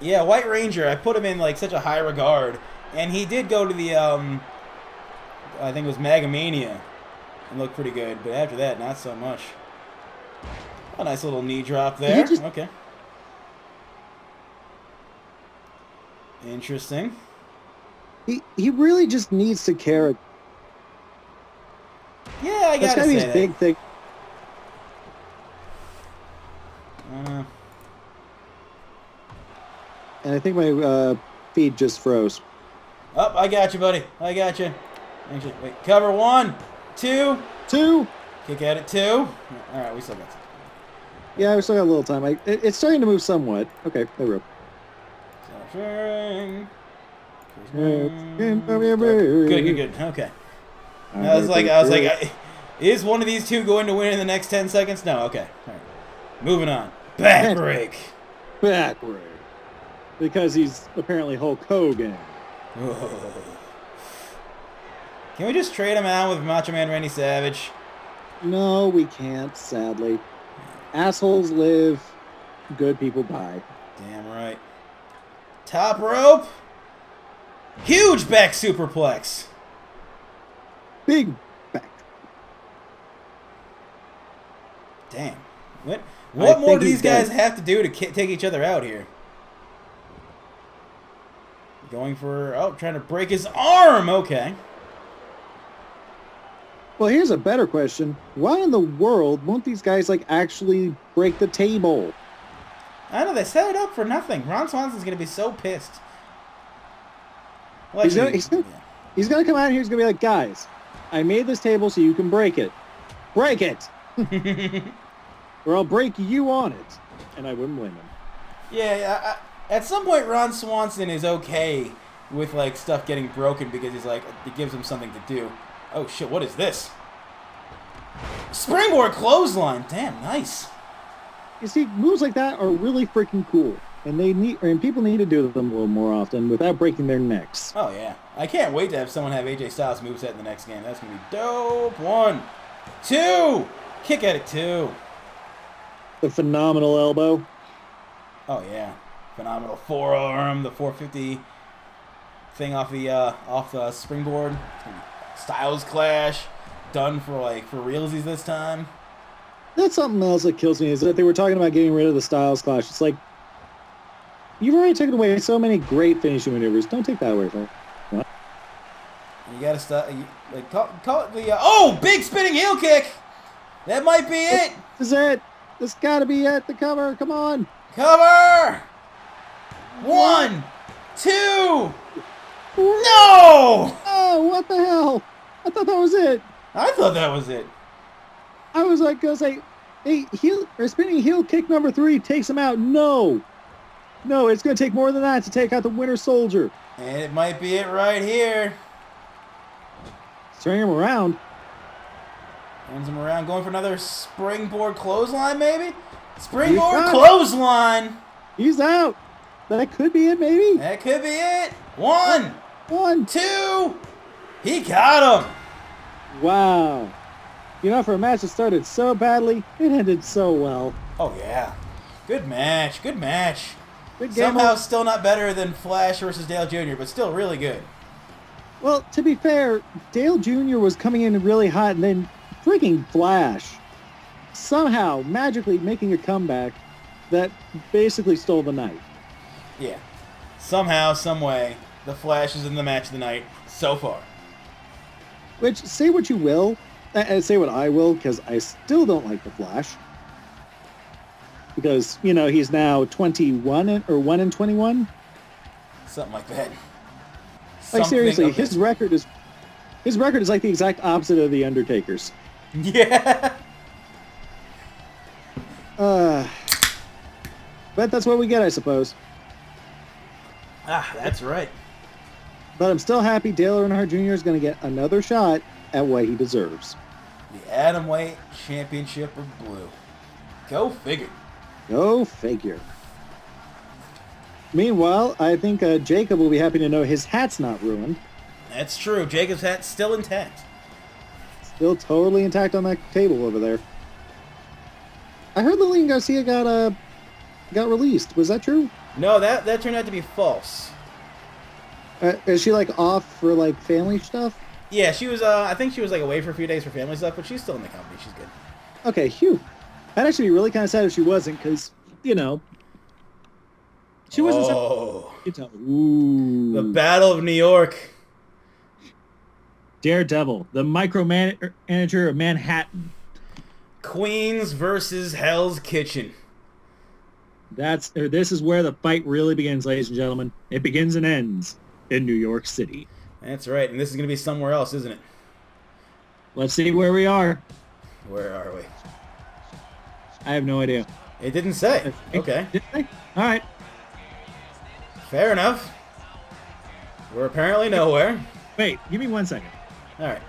Yeah, White Ranger, I put him in like such a high regard. And he did go to the, I think it was Megamania and looked pretty good. But after that, not so much. A nice little knee drop there. Okay. Interesting. He really just needs to care. Yeah, I gotta say that. That's gotta be his big thing. And I think my feed just froze. Oh, I got you, buddy. I got you. Actually, wait, cover 1, 2. 2. Kick at it 2. All right, we still got some. Yeah, we still got a little time. It's starting to move somewhat. Okay, there we go. Good. Okay. I was like, is one of these two going to win in the next 10 seconds? No. Okay. All right. Moving on. Backbreak. Backbreak. Because he's apparently Hulk Hogan. Can we just trade him out with Macho Man Randy Savage? No, we can't, sadly. Assholes live, good people die. Damn right. Top rope. Huge back superplex. Big back. Damn. What more do these guys have to do to take each other out here? Going for... Oh, trying to break his arm. Okay. Well, here's a better question. Why in the world won't these guys, like, actually break the table? I know, they set it up for nothing. Ron Swanson's going to be so pissed. Well, he's going to come out here, he's going to be like, guys, I made this table so you can break it. Break it! Or I'll break you on it. And I wouldn't blame him. Yeah, at some point, Ron Swanson is okay with, like, stuff getting broken because he's like, it gives him something to do. Oh, shit, what is this? Springboard clothesline. Damn, nice. You see, moves like that are really freaking cool. And people need to do them a little more often without breaking their necks. Oh, yeah. I can't wait to have someone have AJ Styles moveset in the next game. That's going to be dope. 1, 2. Kick at it, 2. The phenomenal elbow. Oh, yeah. Phenomenal forearm. The 450 thing off the springboard. Styles clash. Done for realsies this time. That's something else that kills me, is that they were talking about getting rid of the Styles clash. It's like, you've already taken away so many great finishing maneuvers. Don't take that away from it. What? You gotta stop. Call it the big spinning heel kick. That might be it. This is it. This gotta be it. The cover. Come on. Cover. 1, 2. No. Oh, what the hell? I thought that was it. I thought that was it. I was like, gonna say, hey, spinning heel kick number 3 takes him out. No, it's gonna take more than that to take out the Winter Soldier. And it might be it right here. Turning him around. Turns him around, going for another springboard clothesline, maybe? Springboard clothesline. He's out. That could be it, maybe. That could be it. 1, 2. He got him. Wow. You know, for a match that started so badly, it ended so well. Oh, yeah. Good match. Good match. Good game. Somehow still not better than Flash versus Dale Jr., but still really good. Well, to be fair, Dale Jr. was coming in really hot, and then freaking Flash somehow magically making a comeback that basically stole the night. Yeah. Somehow, some way, the Flash is in the match of the night so far. Which, say what you will, say what I will, because I still don't like the Flash. Because, you know, he's now 21 or 1 in 21. Something like that. Like, seriously, his record is His record is like the exact opposite of The Undertaker's. Yeah. But that's what we get, I suppose. Ah, that's right. But I'm still happy Dale Earnhardt Jr. is going to get another shot at what he deserves. The Atomweight Championship of Blue. Go figure. Go figure. Meanwhile, I think Jacob will be happy to know his hat's not ruined. That's true. Jacob's hat's still intact. Still totally intact on that table over there. I heard Lillian Garcia got released. Was that true? No, that turned out to be false. Is she like off for like family stuff? Yeah, she was. I think she was like away for a few days for family stuff, but she's still in the company. She's good. Okay, phew. I'd actually be really kind of sad if she wasn't, because she wasn't. Oh, Ooh. the Battle of New York. Daredevil, the micromanager of Manhattan. Queens versus Hell's Kitchen. This is where the fight really begins, ladies and gentlemen. It begins and ends in New York City. That's right, and this is going to be somewhere else, isn't it? Let's see where we are. Where are we? I have no idea. It didn't say. Okay. All right. Fair enough. We're apparently nowhere. Wait, give me 1 second. All right.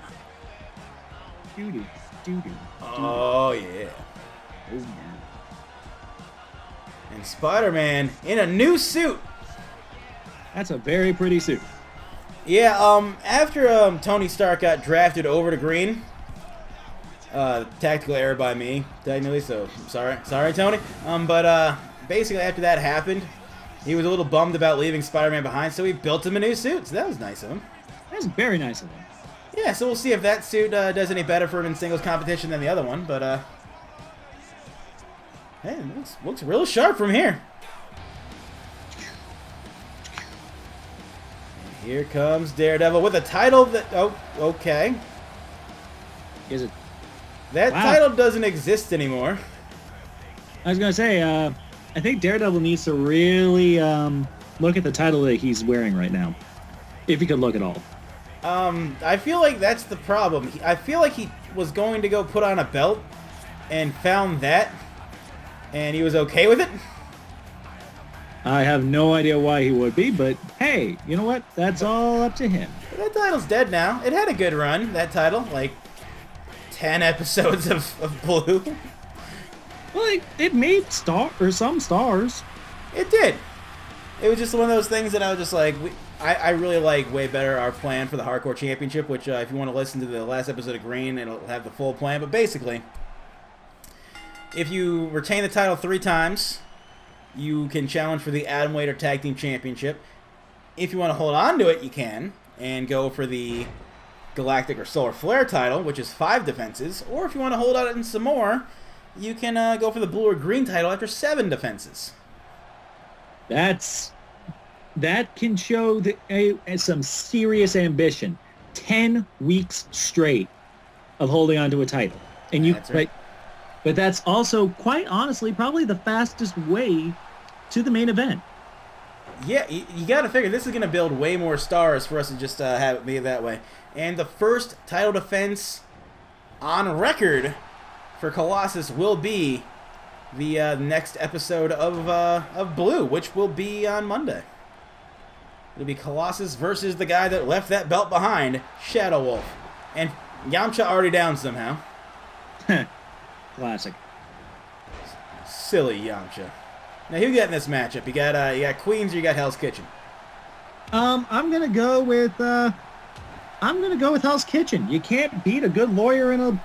Doo-doo, doo-doo. Oh, yeah. Oh, yeah. And Spider-Man in a new suit. That's a very pretty suit. Yeah, after Tony Stark got drafted over to Green, tactical error by me, technically, so sorry, Tony. But basically after that happened, he was a little bummed about leaving Spider-Man behind, so he built him a new suit. So that was nice of him. That was very nice of him. Yeah, so we'll see if that suit does any better for him in singles competition than the other one. But hey, it looks real sharp from here. And here comes Daredevil with a title that okay. Is it? That title doesn't exist anymore. I was gonna say, I think Daredevil needs to really look at the title that he's wearing right now, if he could look at all. I feel like that's the problem. I feel like he was going to go put on a belt and found that, and he was okay with it. I have no idea why he would be, but hey, you know what? That's all up to him. That title's dead now. It had a good run, that title. Like 10 episodes of Blue. Well, it made some stars. It did. It was just one of those things that I was just like, I really like way better our plan for the Hardcore Championship, which if you want to listen to the last episode of Green, it'll have the full plan. But basically, if you retain the title 3 times, you can challenge for the Atomweight or Tag Team Championship. If you want to hold on to it, you can, and go for the Galactic or Solar Flare title, which is 5 defenses. Or if you want to hold on it some more, you can go for the Blue or Green title after 7 defenses. That can show some serious ambition. 10 weeks straight of holding on to a title, and That's right. but that's also, quite honestly, probably the fastest way to the main event. Yeah, you got to figure this is going to build way more stars for us to just have it be that way. And the first title defense on record for Colossus will be the next episode of Blue, which will be on Monday. It'll be Colossus versus the guy that left that belt behind, Shadow Wolf. And Yamcha already down somehow. Classic. Silly Yamcha. Now, who you got in this matchup? You got Queens or you got Hell's Kitchen? I'm gonna go with Hell's Kitchen. You can't beat a good lawyer in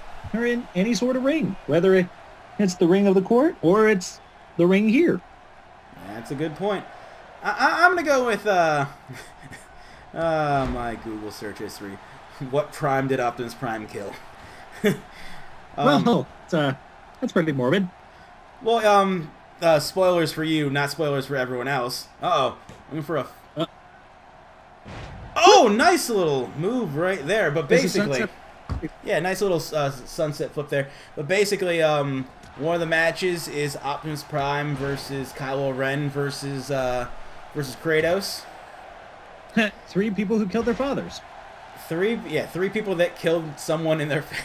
any sort of ring, whether it's the ring of the court or it's the ring here. That's a good point. I'm going to go with my Google search history. What Prime did Optimus Prime kill? Well, that's pretty morbid. Well, spoilers for you, not spoilers for everyone else. Uh-oh. I'm for a... Oh, nice little move right there. But basically... Yeah, nice little sunset flip there. But basically, one of the matches is Optimus Prime versus Kylo Ren versus Kratos. 3 people who killed their fathers. three people that killed someone in their family.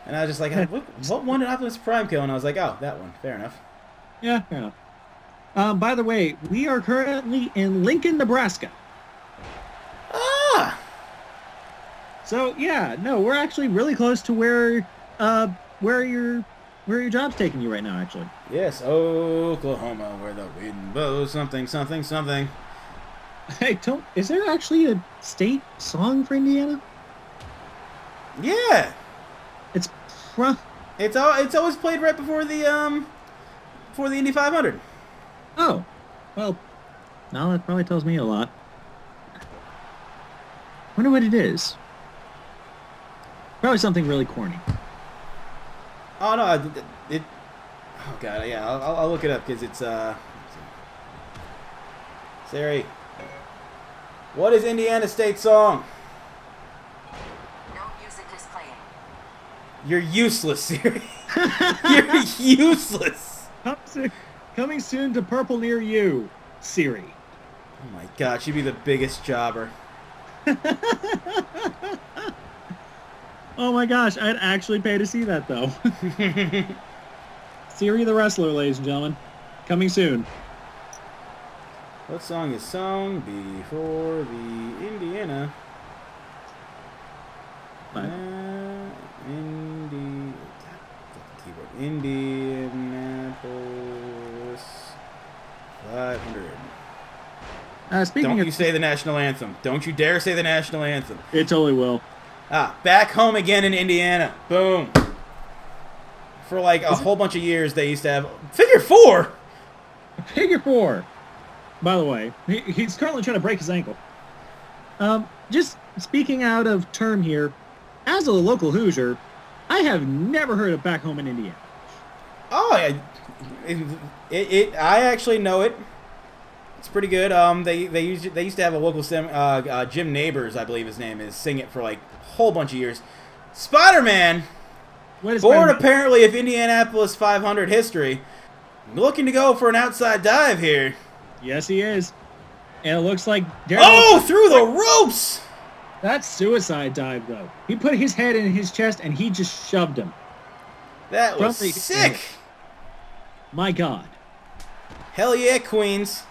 And I was just like, what one did Optimus Prime kill? And I was like, oh, that one. Fair enough. Yeah, fair enough. By the way, we are currently in Lincoln, Nebraska. Ah! So yeah, no, we're actually really close to where your job's taking you right now, actually. Yes, Oklahoma, where the wind blows something, something, something. Hey, is there actually a state song for Indiana? Yeah. It's always played right before the Indy 500. Oh, well, now that probably tells me a lot. Wonder what it is. Probably something really corny. Oh no, oh god, yeah, I'll look it up because it's Siri. What is Indiana State song? No music is playing. You're useless, Siri. You're useless. Coming soon to purple near you, Siri. Oh my god, she'd be the biggest jobber. Oh my gosh, I'd actually pay to see that though. Siri the wrestler, ladies and gentlemen. Coming soon. What song is sung before the Indiana? Indianapolis 500. Speaking Don't you say the national anthem. Don't you dare say the national anthem. It totally will. Back home again in Indiana. Boom. For like a whole bunch of years, they used to have Figure 4. Figure 4. By the way, he's currently trying to break his ankle. Just speaking out of term here, as a local Hoosier, I have never heard of Back Home in Indiana. Oh, I actually know it. It's pretty good. They used to have a local Jim Neighbors, I believe his name is, sing it for like a whole bunch of years. Spider-Man, born apparently of Indianapolis 500 history, looking to go for an outside dive here. Yes, he is. And it looks like Daredevil. Oh, through the ropes! That's suicide dive, though. He put his head in his chest and he just shoved him. That was sick. My God. Hell yeah, Queens.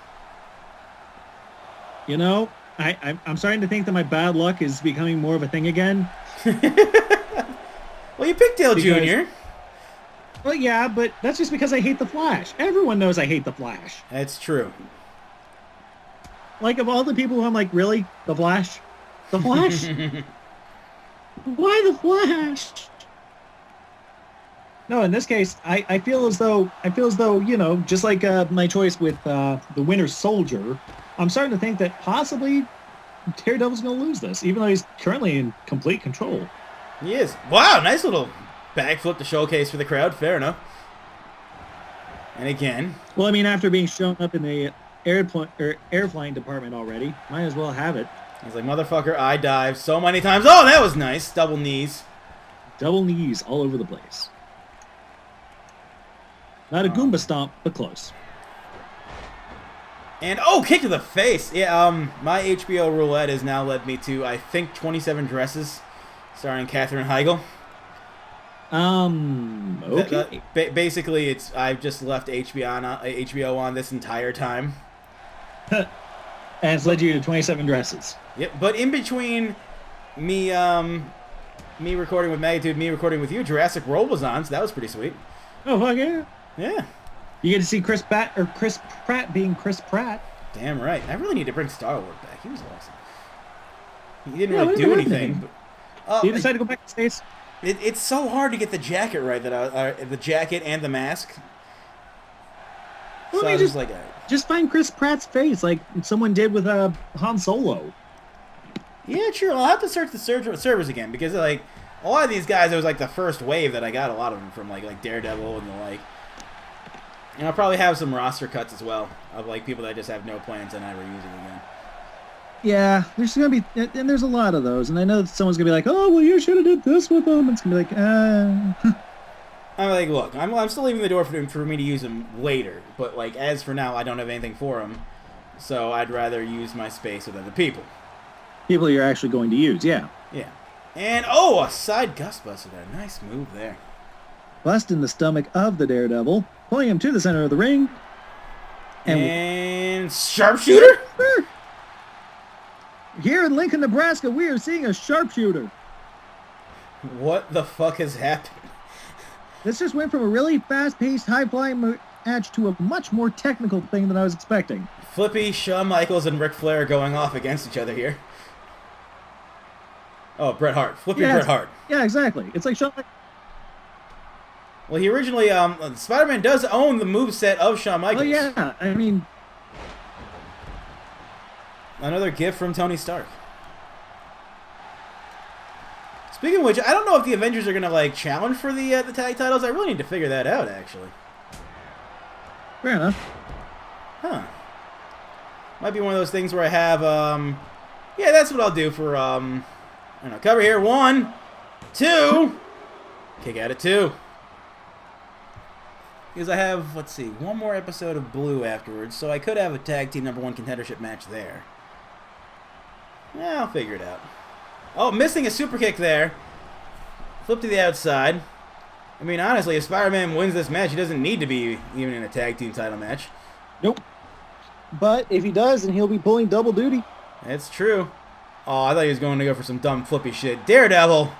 You know, I'm starting to think that my bad luck is becoming more of a thing again. Well, you picked Dale Jr. Well, yeah, but that's just because I hate the Flash. Everyone knows I hate the Flash. That's true. Like, of all the people who I'm like, really? The Flash? The Flash? Why the Flash? No, in this case, I feel as though, you know, just like my choice with the Winter Soldier, I'm starting to think that possibly Daredevil's going to lose this, even though he's currently in complete control. He is. Wow, nice little backflip to showcase for the crowd. Fair enough. And again. Well, I mean, after being shown up in the airplane department already, might as well have it. He's like, motherfucker, I dived so many times. Oh, that was nice. Double knees. Double knees all over the place. Not a Goomba stomp, but close. And, oh, kick to the face. Yeah, my HBO roulette has now led me to, I think, 27 Dresses, starring Katherine Heigl. Okay. Basically, I've just left HBO on this entire time. And it's led you to 27 Dresses. Yep, but in between me recording with Magnitude, me recording with you, Jurassic World was on, so that was pretty sweet. Oh, fuck yeah. Yeah. You get to see Chris Pratt being Chris Pratt. Damn right. I really need to bring Star-Lord back. He was awesome. He didn't really do anything. Did you decide to go back to space? It's so hard to get the jacket right, the jacket and the mask. Well, so I was just like, just find Chris Pratt's face like someone did with Han Solo. Yeah, true. I'll have to search the servers again because like a lot of these guys, it was like the first wave that I got a lot of them from, like Daredevil and the like. And I'll probably have some roster cuts as well of like people that just have no plans on ever using again. Yeah, there's gonna be, and there's a lot of those, and I know that someone's gonna be like, "Oh, well, you should have did this with them." It's gonna be like, I'm like, look, I'm still leaving the door for me to use them later, but like as for now, I don't have anything for them, so I'd rather use my space with other people. people you're actually going to use. Yeah. Yeah. And, oh, a side gustbuster there. Nice move there. Bust in the stomach of the Daredevil, pulling him to the center of the ring. And sharpshooter? Here in Lincoln, Nebraska, we are seeing a sharpshooter. What the fuck has happened? This just went from a really fast-paced, high-flying match to a much more technical thing than I was expecting. Flippy, Shawn Michaels, and Ric Flair going off against each other here. Oh, Bret Hart. Flippy Bret Hart. Yeah, exactly. It's like Shawn. Well, he originally, Spider-Man does own the moveset of Shawn Michaels. Oh, yeah. I mean... Another gift from Tony Stark. Speaking of which, I don't know if the Avengers are going to, like, challenge for the tag titles. I really need to figure that out, actually. Fair enough. Huh. Might be one of those things where I have, yeah, that's what I'll do for, I don't know, cover here. 1, 2. Kick out at 2. Because I have, let's see, one more episode of Blue afterwards, so I could have a tag team #1 contendership match there. Yeah, I'll figure it out. Oh, missing a super kick there. Flip to the outside. I mean, honestly, if Spider-Man wins this match, he doesn't need to be even in a tag team title match. Nope. But if he does, then he'll be pulling double duty. That's true. Oh, I thought he was going to go for some dumb flippy shit. Daredevil!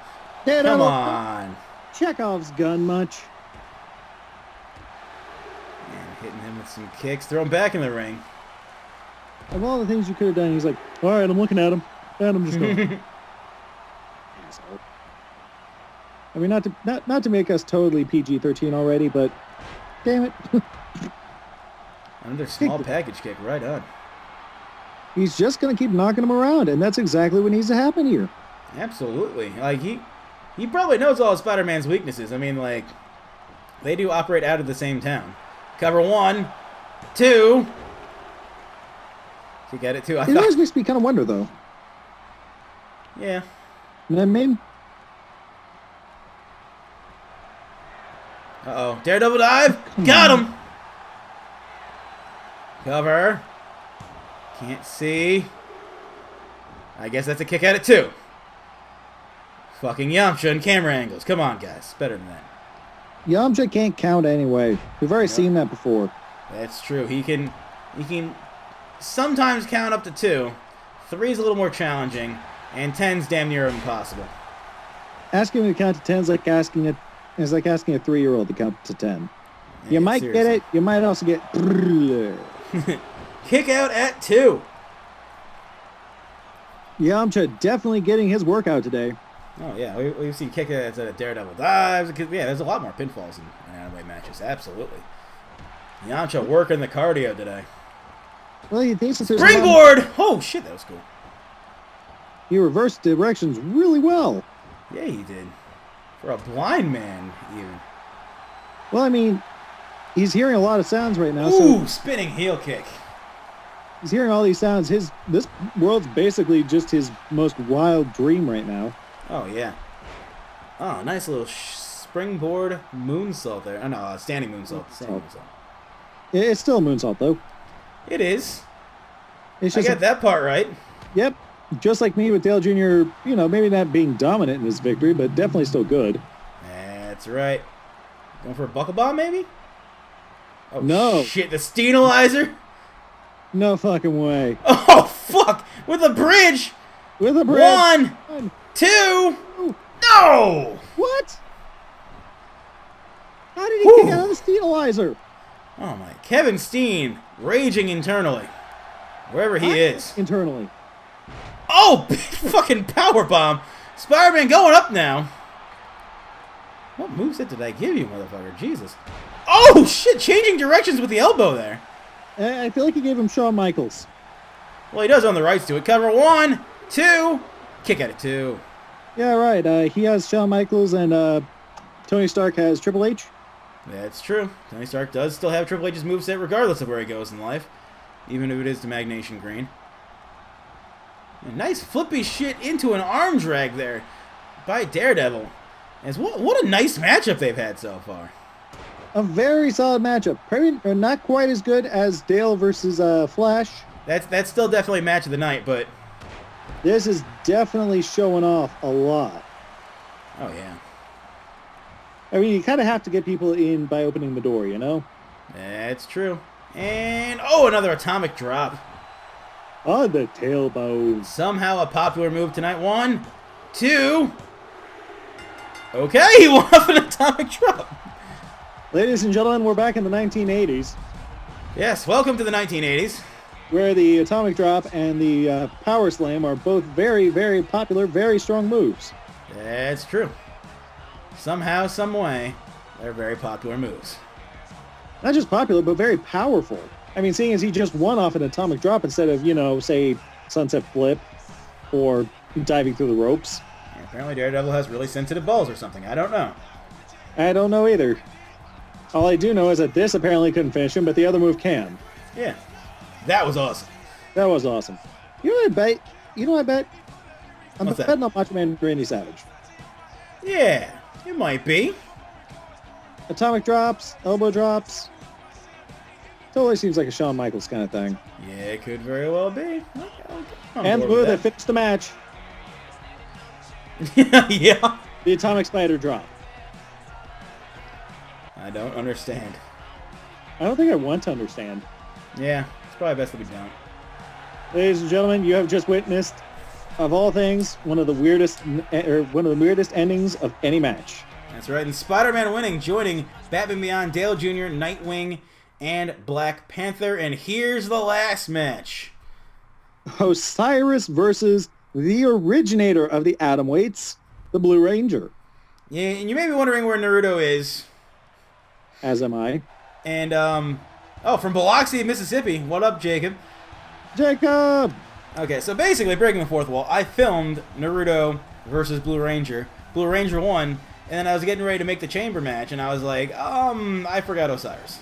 Daredevil. Come on. Chekhov's gun much. And hitting him with some kicks. Throw him back in the ring. Of all the things you could have done, he's like, all right, I'm looking at him. And I'm just going. Asshole. I mean, not to make us totally PG-13 already, but damn it. Another small package kick, right on. He's just going to keep knocking him around, and that's exactly what needs to happen here. Absolutely. Like, he probably knows all of Spider-Man's weaknesses. I mean, like, they do operate out of the same town. Cover 1, 2. You get it, too. It always makes me kind of wonder, though. Yeah. You know what I mean? Uh-oh. Daredevil dive. Got him. Cover. Can't see. I guess that's a kick at it, too. Fucking Yamcha and camera angles. Come on, guys. Better than that. Yamcha can't count anyway. We've already seen that before. That's true. He can sometimes count up to 2. 3 is a little more challenging. And 10's damn near impossible. Asking him to count to 10 is like asking a 3-year-old to count to 10. Yeah, You might seriously. get it. You might also get. Kick out at 2. Yamcha definitely getting his workout today. Oh, yeah. We've seen kick outs at Daredevil dives. Yeah, there's a lot more pinfalls in anime matches. Absolutely. Yamcha working the cardio today. Well, he thinks that there's Springboard! Oh, shit, that was cool. He reversed directions really well. Yeah, he did. For a blind man, even. Well, I mean, he's hearing a lot of sounds right now. Ooh, So spinning heel kick. he's hearing all these sounds. This world's basically just his most wild dream right now. Oh, yeah. Oh, nice little springboard moonsault there. Oh, no, standing moonsault. Standing moonsault. It's still a moonsault, though. It is. It's I just got that part right. Yep. Just like me with Dale Jr., you know, maybe not being dominant in his victory, but definitely still good. That's right. Going for a buckle bomb, maybe? Oh, No. shit, the Steenalizer? No fucking way. Oh, fuck! With a bridge! With a bridge. 1, 2. No! What? How did he Whew. kick out of the Steelizer? Oh, my. Kevin Steen, raging internally. Wherever he is. Internally. Oh, big fucking powerbomb. Spider-Man going up now. What moveset did I give you, motherfucker? Jesus. Oh, shit, changing directions with the elbow there. I feel like he gave him Shawn Michaels. Well, he does own the rights to it. Cover 1, 2. Kick at it, 2. Yeah, right. He has Shawn Michaels and Tony Stark has Triple H. That's true. Tony Stark does still have Triple H's moveset regardless of where he goes in life. Even if it is to Magnation Green. A nice flippy shit into an arm drag there by Daredevil. As what a nice matchup they've had so far. A very solid matchup. Probably not quite as good as Dale versus Flash. That's still definitely match of the night, but This is definitely showing off a lot. Oh, yeah. I mean, you kind of have to get people in by opening the door, you know? That's true. And, oh, another atomic drop. On the tailbone. Somehow a popular move tonight. 1, 2. Okay, he won off an atomic drop. Ladies and gentlemen, we're back in the 1980s, Yes, welcome to the 1980s. where the atomic drop and the power slam are both very, very popular, very strong moves. That's true. Somehow, some way, they're very popular moves. Not just popular, but very powerful. I mean, seeing as he just won off an atomic drop instead of, you know, say, sunset flip or diving through the ropes. And apparently Daredevil has really sensitive balls or something. I don't know. I don't know either. All I do know is that this apparently couldn't finish him, but the other move can. Yeah. That was awesome. That was awesome. You know what I bet? You know what I bet? I'm What's that? betting on Macho Man Randy Savage. Yeah, it might be. Atomic drops, elbow drops. Totally seems like a Shawn Michaels kind of thing. Yeah, it could very well be. I'm And the board move that with finished the match, that. Yeah. the Atomic Spider drop. I don't understand. I don't think I want to understand. Yeah, it's probably best that we don't. Ladies and gentlemen, you have just witnessed, of all things, one of the weirdest endings of any match. That's right, and Spider-Man winning, joining Batman Beyond, Dale Jr., Nightwing, and Black Panther. And here's the last match. Osyrus versus the originator of the atom weights, the Blue Ranger. Yeah, and you may be wondering where Naruto is. As am I. And, from Biloxi, Mississippi. What up, Jacob? Jacob! Okay, so basically, breaking the fourth wall, I filmed Naruto versus Blue Ranger. Blue Ranger won, and then I was getting ready to make the chamber match, and I was like, I forgot Osyrus.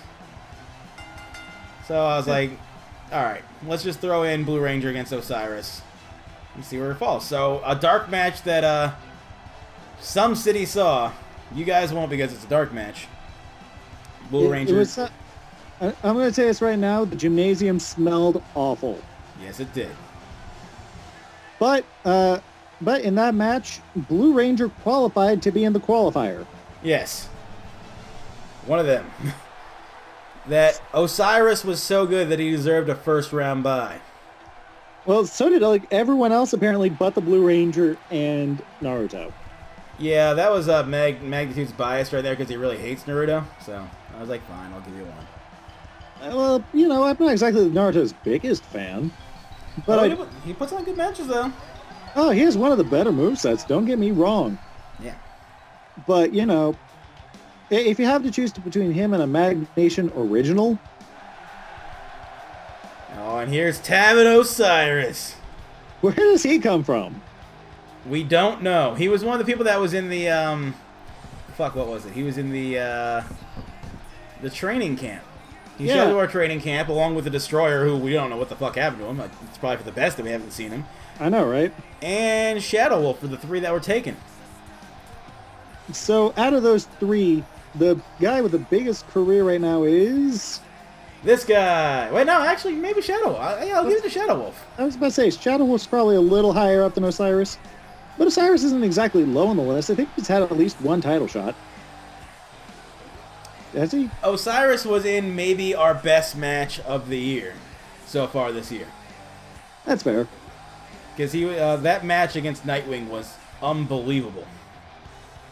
So I was like, alright, let's just throw in Blue Ranger against Osyrus and see where it falls. So, a dark match that, some city saw. You guys won't because it's a dark match. Blue Ranger. I'm going to say this right now. The gymnasium smelled awful. Yes, it did. But in that match, Blue Ranger qualified to be in the qualifier. Yes. One of them. That Osyrus was so good that he deserved a first round bye. Well, so did everyone else apparently but the Blue Ranger and Naruto. Yeah, that was Magnitude's bias right there because he really hates Naruto. So I was like, fine, I'll give you one. Well, you know, I'm not exactly Naruto's biggest fan. But he puts on good matches, though. Oh, he has one of the better movesets, don't get me wrong. Yeah. But, you know, if you have to choose between him and a Magnation original... Oh, and here's Taven Osyrus. Where does he come from? We don't know. He was one of the people that was in the, Fuck, what was it? He was in the training camp. He showed to our training camp along with the Destroyer, who we don't know what the fuck happened to him. It's probably for the best that we haven't seen him. I know, right? And Shadow Wolf for the three that were taken. So, out of those three, the guy with the biggest career right now is... This guy. Wait, no, actually, maybe Shadow. I'll give it to Shadow Wolf. I was about to say, Shadow Wolf's probably a little higher up than Osyrus. But Osyrus isn't exactly low on the list. I think he's had at least one title shot. Has he? Osyrus was in maybe our best match of the year so far this year. That's fair. Because that match against Nightwing was unbelievable.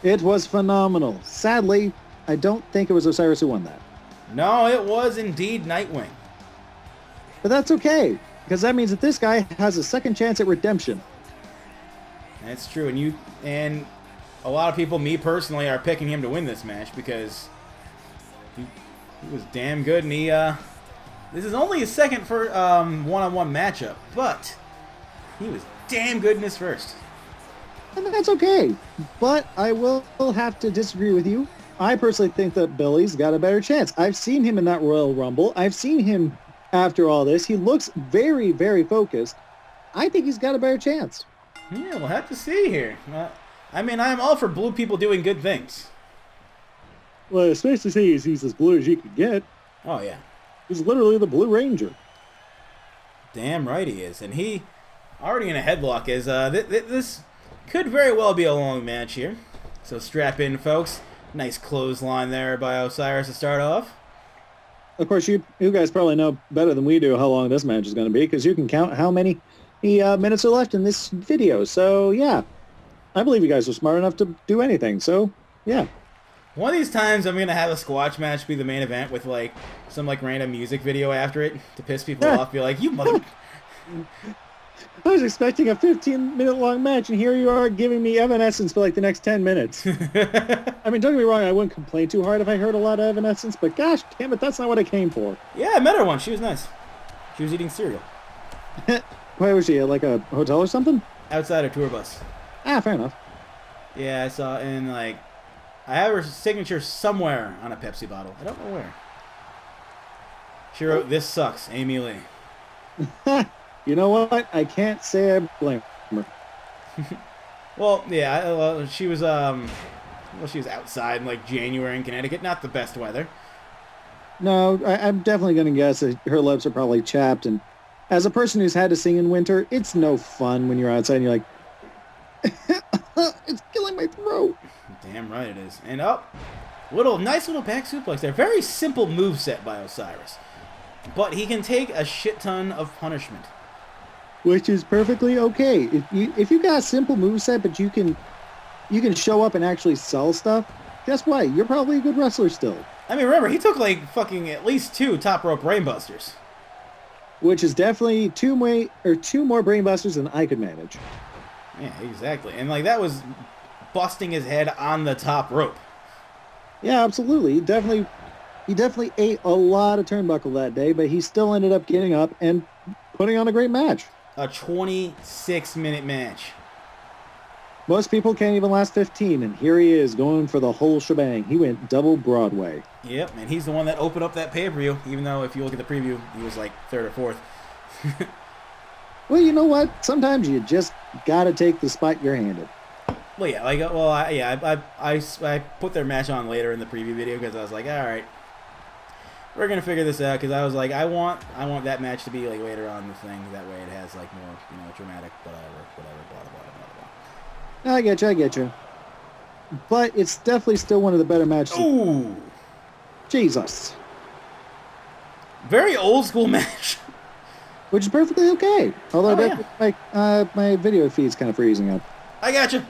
It was phenomenal. Sadly, I don't think it was Osyrus who won that. No, it was indeed Nightwing. But that's okay, because that means that this guy has a second chance at redemption. That's true, and a lot of people, me personally, are picking him to win this match because he was damn good, and this is only his second for one-on-one matchup, but he was damn good in his first. And that's okay. But I will have to disagree with you. I personally think that Billy's got a better chance. I've seen him in that Royal Rumble. I've seen him after all this. He looks very, very focused. I think he's got a better chance. Yeah, we'll have to see here. I mean, I'm all for blue people doing good things. Well, it's nice to say he's as blue as you could get. Oh, yeah. He's literally the Blue Ranger. Damn right he is. And he already in a headlock. As this could very well be a long match here. So strap in, folks. Nice clothesline there by Osyrus to start off. Of course, you guys probably know better than we do how long this match is going to be, because you can count how many minutes are left in this video. So, yeah. I believe you guys are smart enough to do anything. So, yeah. One of these times, I'm going to have a squash match be the main event with, like, some, like, random music video after it to piss people off. Be like, you mother... I was expecting a 15-minute-long match, and here you are giving me Evanescence for, like, the next 10 minutes. I mean, don't get me wrong, I wouldn't complain too hard if I heard a lot of Evanescence, but gosh damn it, that's not what I came for. Yeah, I met her once. She was nice. She was eating cereal. Where was she, at, like, a hotel or something? Outside her tour bus. Ah, fair enough. Yeah, I saw, and, like, I have her signature somewhere on a Pepsi bottle. I don't know where. She wrote, "This sucks, Amy Lee." You know what? I can't say I blame her. Well, yeah, well, she was outside in, like, January in Connecticut. Not the best weather. No, I'm definitely going to guess that her lips are probably chapped, and as a person who's had to sing in winter, it's no fun when you're outside and you're like, it's killing my throat. Damn right it is. And nice little back suplex there. Very simple moveset by Osyrus. But he can take a shit ton of punishment. Which is perfectly okay. If you got a simple moveset, but you can show up and actually sell stuff, guess what? You're probably a good wrestler still. I mean, remember, he took, like, fucking at least 2 top rope brainbusters. Which is definitely two more brainbusters than I could manage. Yeah, exactly. And, like, that was busting his head on the top rope. Yeah, absolutely. He definitely ate a lot of turnbuckle that day, but he still ended up getting up and putting on a great match. A 26-minute match. Most people can't even last 15, and here he is going for the whole shebang. He went double Broadway. Yep, and he's the one that opened up that pay-per-view, even though if you look at the preview, he was like 3rd or 4th. Well, you know what? Sometimes you just gotta take the spot you're handed. Well, yeah, like, well, I put their match on later in the preview video because I was like, all right, we're gonna figure this out, because I was like, I want that match to be like later on in the thing. That way, it has like more, dramatic, whatever, blah blah blah blah blah. I get you. But it's definitely still one of the better matches. Ooh, Jesus. Very old school match. Which is perfectly okay. Although yeah. my video feed's kind of freezing up. I gotcha.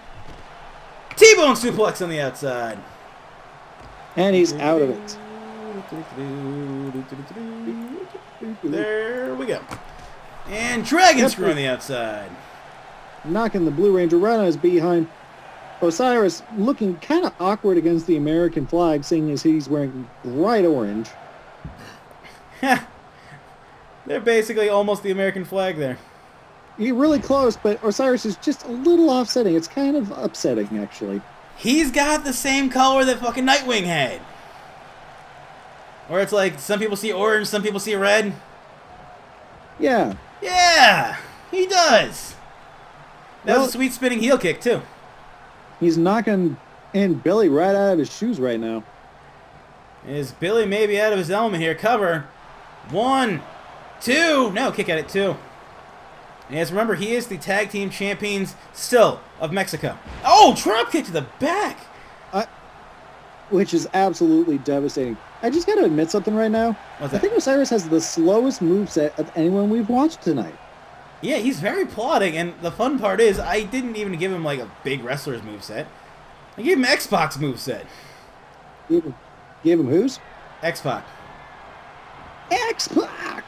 T-bone suplex on the outside. And he's out of it. There we go. And dragon screw on the outside. Knocking the Blue Ranger right on his behind. Osyrus looking kind of awkward against the American flag, seeing as he's wearing bright orange. They're basically almost the American flag there. You're really close, but Osyrus is just a little offsetting. It's kind of upsetting, actually. He's got the same color that fucking Nightwing had. Or it's like, some people see orange, some people see red. Yeah. Yeah, he does. That was a sweet spinning heel kick, too. He's knocking in Billy right out of his shoes right now. Is Billy maybe out of his element here? Cover. 1, 2. No, kick at it, 2. And yes, remember, he is the tag team champions still of Mexico. Oh, drop kick to the back. Which is absolutely devastating. I just got to admit something right now. What's that? I think Osyrus has the slowest moveset of anyone we've watched tonight. Yeah, he's very plodding, and the fun part is, I didn't even give him, like, a big wrestler's moveset. I gave him X-Pac's moveset. Gave him whose? X-Pac. X-Pac!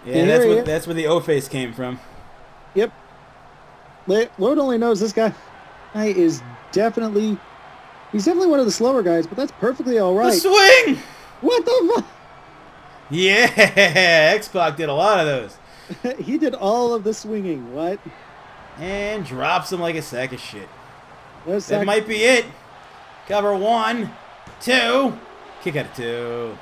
Yeah, that's where the O-face came from. Yep. Lord only knows this guy is definitely... He's definitely one of the slower guys, but that's perfectly all right. The swing! What the fuck? Yeah, X-Pac did a lot of those. He did all of the swinging. What? And drops him like a sack of shit. That That might be it. Cover 1, 2. Kick out of 2.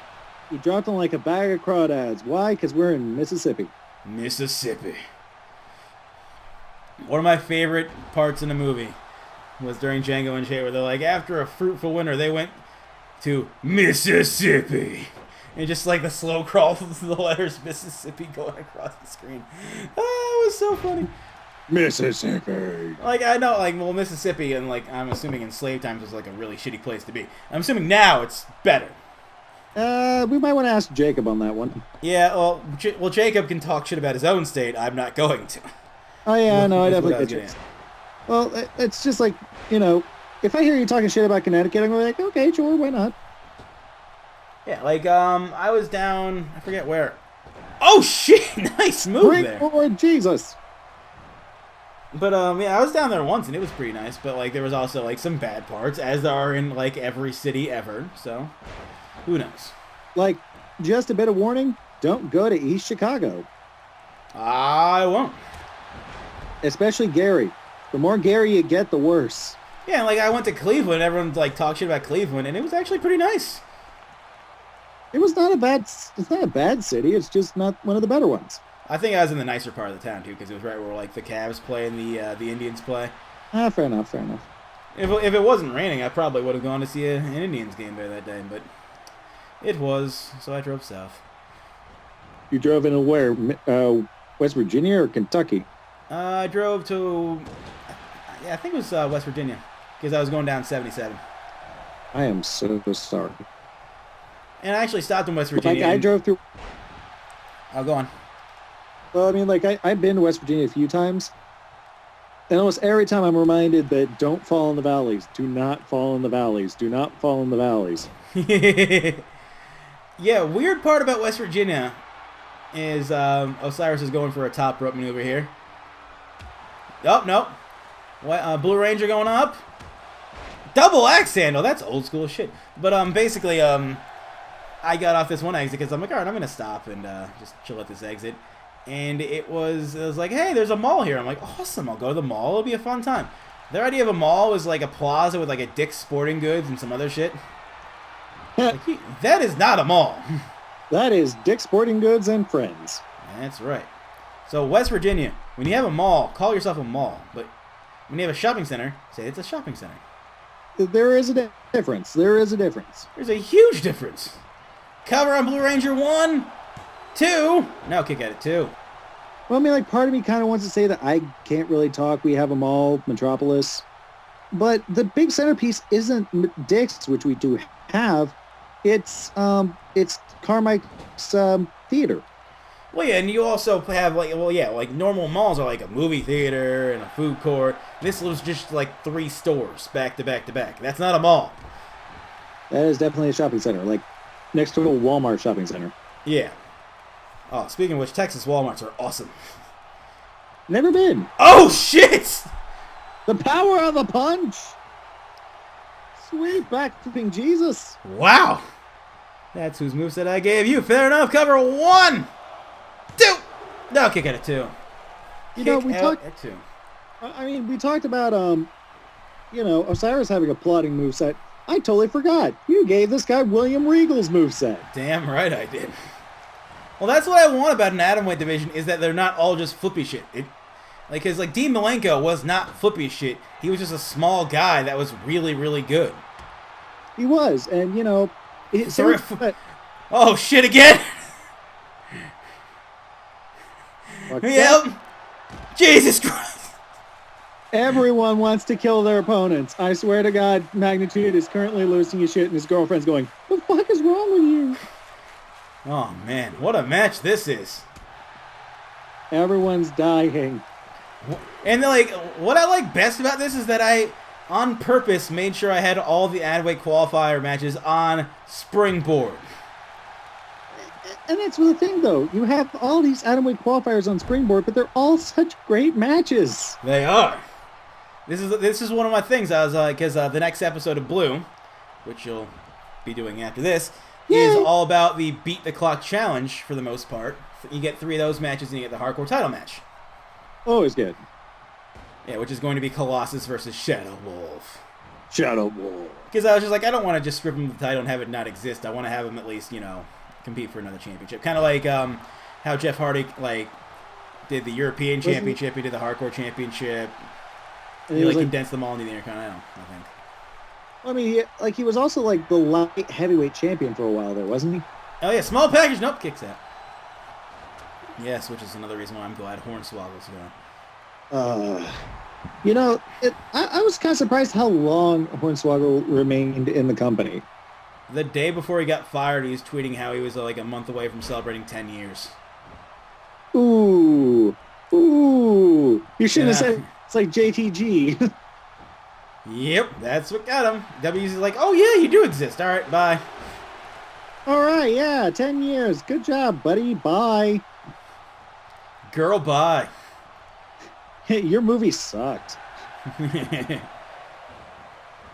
He dropped him like a bag of crawdads. Why? Because we're in Mississippi. Mississippi. One of my favorite parts in the movie was during Django Unchained, where they're like, after a fruitful winter, they went to Mississippi. And just like the slow crawl of the letters Mississippi going across the screen. Oh, it was so funny. Mississippi. Like, I know, like, well, Mississippi, and, like, I'm assuming in slave times was, like, a really shitty place to be. I'm assuming now it's better. We might want to ask Jacob on that one. Yeah, well, Jacob can talk shit about his own state. I'm not going to. Oh, yeah, no, I definitely get get you. Well, it's just like, you know, if I hear you talking shit about Connecticut, I'm like, okay, sure, why not? Yeah, like, I was down, I forget where. Oh, shit! Nice move there. Springboard, Jesus. But, yeah, I was down there once, and it was pretty nice. But, like, there was also, like, some bad parts, as there are in, like, every city ever. So, who knows? Like, just a bit of warning, don't go to East Chicago. I won't. Especially Gary. The more Gary you get, the worse. Yeah, like, I went to Cleveland, everyone, like, talked shit about Cleveland, and it was actually pretty nice. It's not a bad city, it's just not one of the better ones. I think I was in the nicer part of the town, too, because it was right where, like, the Cavs play and the Indians play. Fair enough. If it wasn't raining, I probably would have gone to see an Indians game there that day, but it was, so I drove south. You drove into where? West Virginia or Kentucky? I drove to, yeah, I think it was West Virginia, because I was going down 77. I am so sorry. And I actually stopped in West Virginia. Like, I drove through... Oh, go on. Well, I mean, like, I've been to West Virginia a few times, and almost every time I'm reminded that don't fall in the valleys. Do not fall in the valleys. Do not fall in the valleys. Yeah, weird part about West Virginia is Osyrus is going for a top rope maneuver here. Oh, no. What, Blue Ranger going up. Double axe handle. That's old school shit. But basically, I got off this one exit because I'm like, all right, I'm going to stop and just chill at this exit. And it was like, hey, there's a mall here. I'm like, awesome, I'll go to the mall. It'll be a fun time. Their idea of a mall was like a plaza with like a Dick's Sporting Goods and some other shit. Like, that is not a mall. That is Dick's Sporting Goods and Friends. That's right. So West Virginia, when you have a mall, call yourself a mall. But when you have a shopping center, say it's a shopping center. There is a difference. There is a difference. There's a huge difference. Cover on Blue Ranger 1, 2. Now kick at it 2. Well, I mean, like, part of me kind of wants to say that I can't really talk. We have a mall, Metropolis. But the big centerpiece isn't Dick's, which we do have. It's Carmike's theater. Well, yeah, and you also have, like, well, yeah, like, normal malls are like a movie theater and a food court. This was just, like, 3 stores back to back to back. That's not a mall. That is definitely a shopping center, like, next to a Walmart shopping center. Yeah. Oh, speaking of which, Texas Walmarts are awesome. Never been. Oh, shit! The power of the punch! Sweet back-flipping Jesus. Wow. That's whose moveset I gave you. Fair enough. Cover 1, 2. No, kick at it 2. You know, we talked at 2. I mean, we talked about, you know, Osyrus having a plotting moveset. I totally forgot. You gave this guy William Regal's moveset. Damn right I did. Well, that's what I want about an atomweight division, is that they're not all just flippy shit. Because, like, Dean Malenko was not flippy shit. He was just a small guy that was really, really good. He was, and, you know... Oh, shit again! Yep. Jesus Christ. Everyone wants to kill their opponents. I swear to God, Magnitude is currently losing his shit, and his girlfriend's going, "What the fuck is wrong with you?" Oh, man. What a match this is. Everyone's dying. And, like, what I like best about this is that I, on purpose, made sure I had all the Adweight qualifier matches on Springboard. And that's the thing, though. You have all these atomweight qualifiers on Springboard, but they're all such great matches. They are. This is one of my things. I was like, because the next episode of Blue, which you'll be doing after this, is all about the Beat the Clock challenge for the most part. You get 3 of those matches, and you get the hardcore title match. Always good. Yeah, which is going to be Colossus versus Shadow Wolf. Shadow Wolf. Because I was just like, I don't want to just strip him of the title and have it not exist. I want to have him at least, you know, compete for another championship. Kind of like how Jeff Hardy did the European Championship, he did the Hardcore Championship. He condensed them all into the Intercontinental, I think. I mean, he was also like the light heavyweight champion for a while there, wasn't he? Oh yeah, small package. Nope, kicks out. Yes, which is another reason why I'm glad Hornswoggle's gone. You know, I was kind of surprised how long Hornswoggle remained in the company. The day before he got fired, he was tweeting how he was like a month away from celebrating 10 years. Ooh. You shouldn't have said it's like JTG. Yep, that's what got him. W's like, oh yeah, you do exist. All right, bye. All right, yeah, 10 years. Good job, buddy. Bye. Girl, bye. Hey, your movie sucked.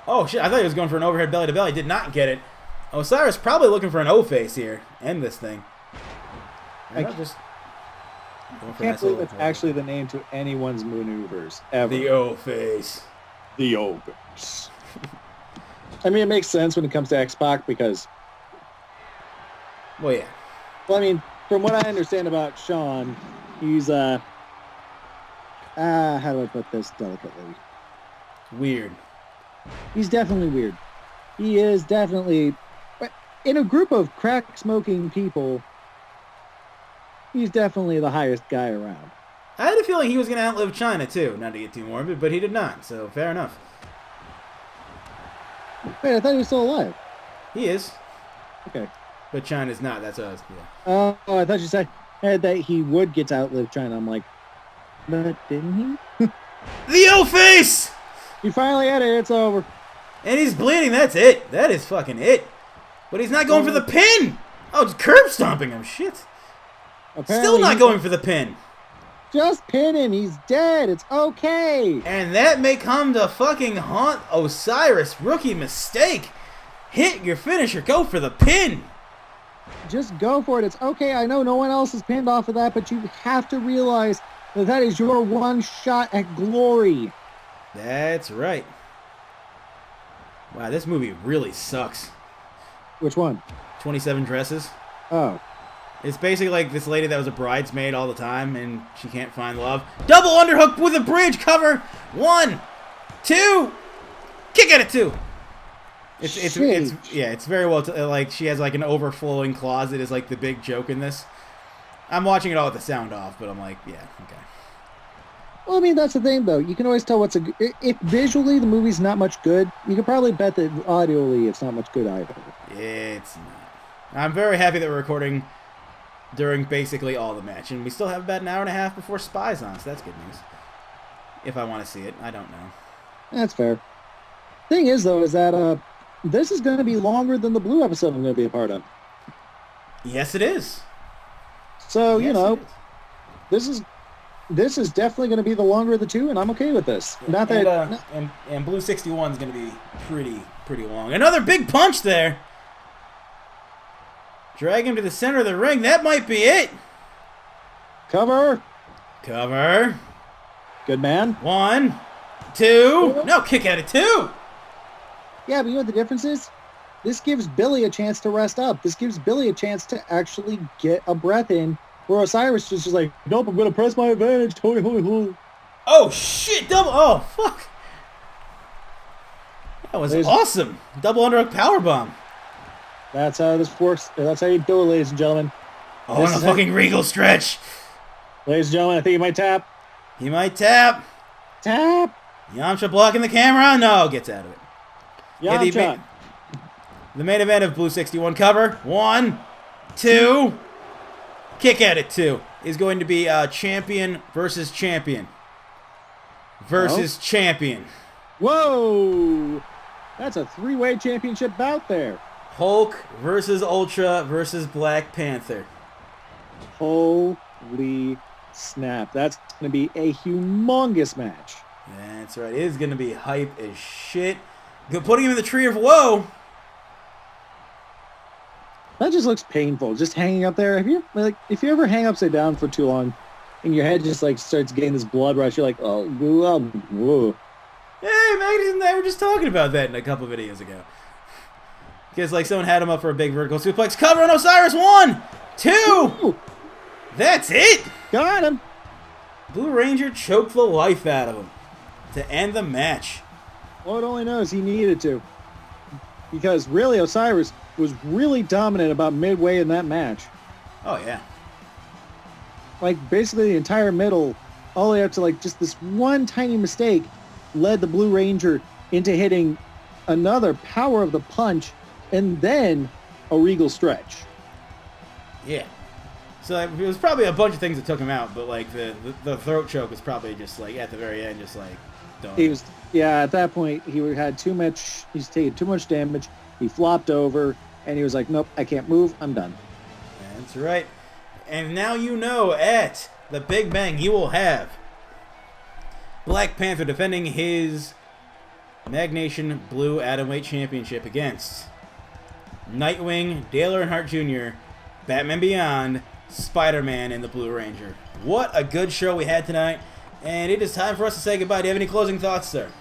Oh shit, I thought he was going for an overhead belly to belly. Did not get it. Osyrus probably looking for an O-face here. End this thing. I can't believe it's actually the name to anyone's maneuvers ever. The O-face. The O-face. I mean, it makes sense when it comes to X-Pac because... Well, yeah. Well, I mean, from what I understand about Sean, he's, how do I put this delicately? Weird. He's definitely weird. He is definitely... But in a group of crack-smoking people, he's definitely the highest guy around. I had a feeling he was going to outlive China, too. Not to get too morbid, but he did not, so fair enough. Wait, I thought he was still alive. He is. Okay. But China's not, that's us, yeah. Oh, I thought you said that he would get to outlive China. I'm like, but didn't he? The O-face! He finally had it, it's over. And he's bleeding, that's it. That is fucking it. But he's not going for the pin! Oh, it's curb stomping him, shit. Apparently Still not going for the pin. Just pin him, he's dead, it's okay. And that may come to fucking haunt Osyrus. Rookie mistake. Hit your finisher, go for the pin. Just go for it, it's okay. I know no one else is pinned off of that, but you have to realize that that is your one shot at glory. That's right. Wow, this movie really sucks. Which one? 27 Dresses. Oh. It's basically like this lady that was a bridesmaid all the time, and she can't find love. Double underhook with a bridge cover. 1, 2, kick at it 2. It's very well like she has like an overflowing closet is like the big joke in this. I'm watching it all with the sound off, but I'm like, yeah, okay. Well, I mean, that's the thing, though. You can always tell if visually the movie's not much good, you can probably bet that audioly it's not much good either. It's not. I'm very happy that we're recording during basically all the match, and we still have about an hour and a half before Spy's on, so that's good news. If I want to see it, I don't know. That's fair. Thing is, though, is that this is going to be longer than the Blue episode I'm going to be a part of. Yes, it is. So, yes, you know, this is definitely going to be the longer of the two, and I'm okay with this. Not that and Blue 61 is going to be pretty long. Another big punch there. Drag him to the center of the ring. That might be it. Cover. Good man. 1, 2. No, kick at it 2. Yeah, but you know what the difference is? This gives Billy a chance to rest up. This gives Billy a chance to actually get a breath in. Where Osyrus is just like, nope, I'm going to press my advantage. Oh, shit. Double. Oh, fuck. That was awesome. Double underhook powerbomb. That's how this works. That's how you do it, ladies and gentlemen. Oh, and a fucking regal stretch. Ladies and gentlemen, I think he might tap. He might tap. Tap. Yamcha blocking the camera. No, gets out of it. Yamcha. The main event of Blue 61 cover. 1, 2. Kick at it 2 is going to be champion versus champion. Versus champion. Whoa. That's a three-way championship bout there. Hulk versus Ultra versus Black Panther. Holy snap. That's going to be a humongous match. That's right. It is going to be hype as shit. Putting him in the tree of woe. That just looks painful. Just hanging up there. If you ever hang upside down for too long and your head just like starts getting this blood rush, you're like, oh, whoa. Hey, Magnus and I were just talking about that in a couple videos ago. Because like someone had him up for a big vertical suplex. Cover on Osyrus. 1, 2. Ooh. That's it. Got him. Blue Ranger choked the life out of him to end the match. Lord only knows he needed to. Because really, Osyrus, was really dominant about midway in that match. Oh, yeah. Like, basically the entire middle, all the way up to, like, just this one tiny mistake led the Blue Ranger into hitting another power of the punch and then a regal stretch. Yeah. So like, it was probably a bunch of things that took him out, but like the throat choke was probably just like at the very end, just like done. He was, yeah, at that point he had too much, he's taken too much damage, he flopped over, and he was like, nope, I can't move, I'm done. That's right. And now you know at the Big Bang you will have Black Panther defending his Magnation Blue Atomweight Championship against Nightwing, Dale Earnhardt Jr., Batman Beyond, Spider-Man, and the Blue Ranger. What a good show we had tonight, and it is time for us to say goodbye. Do you have any closing thoughts, sir?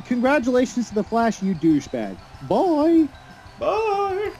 Congratulations to the Flash, you douchebag. Bye! Bye!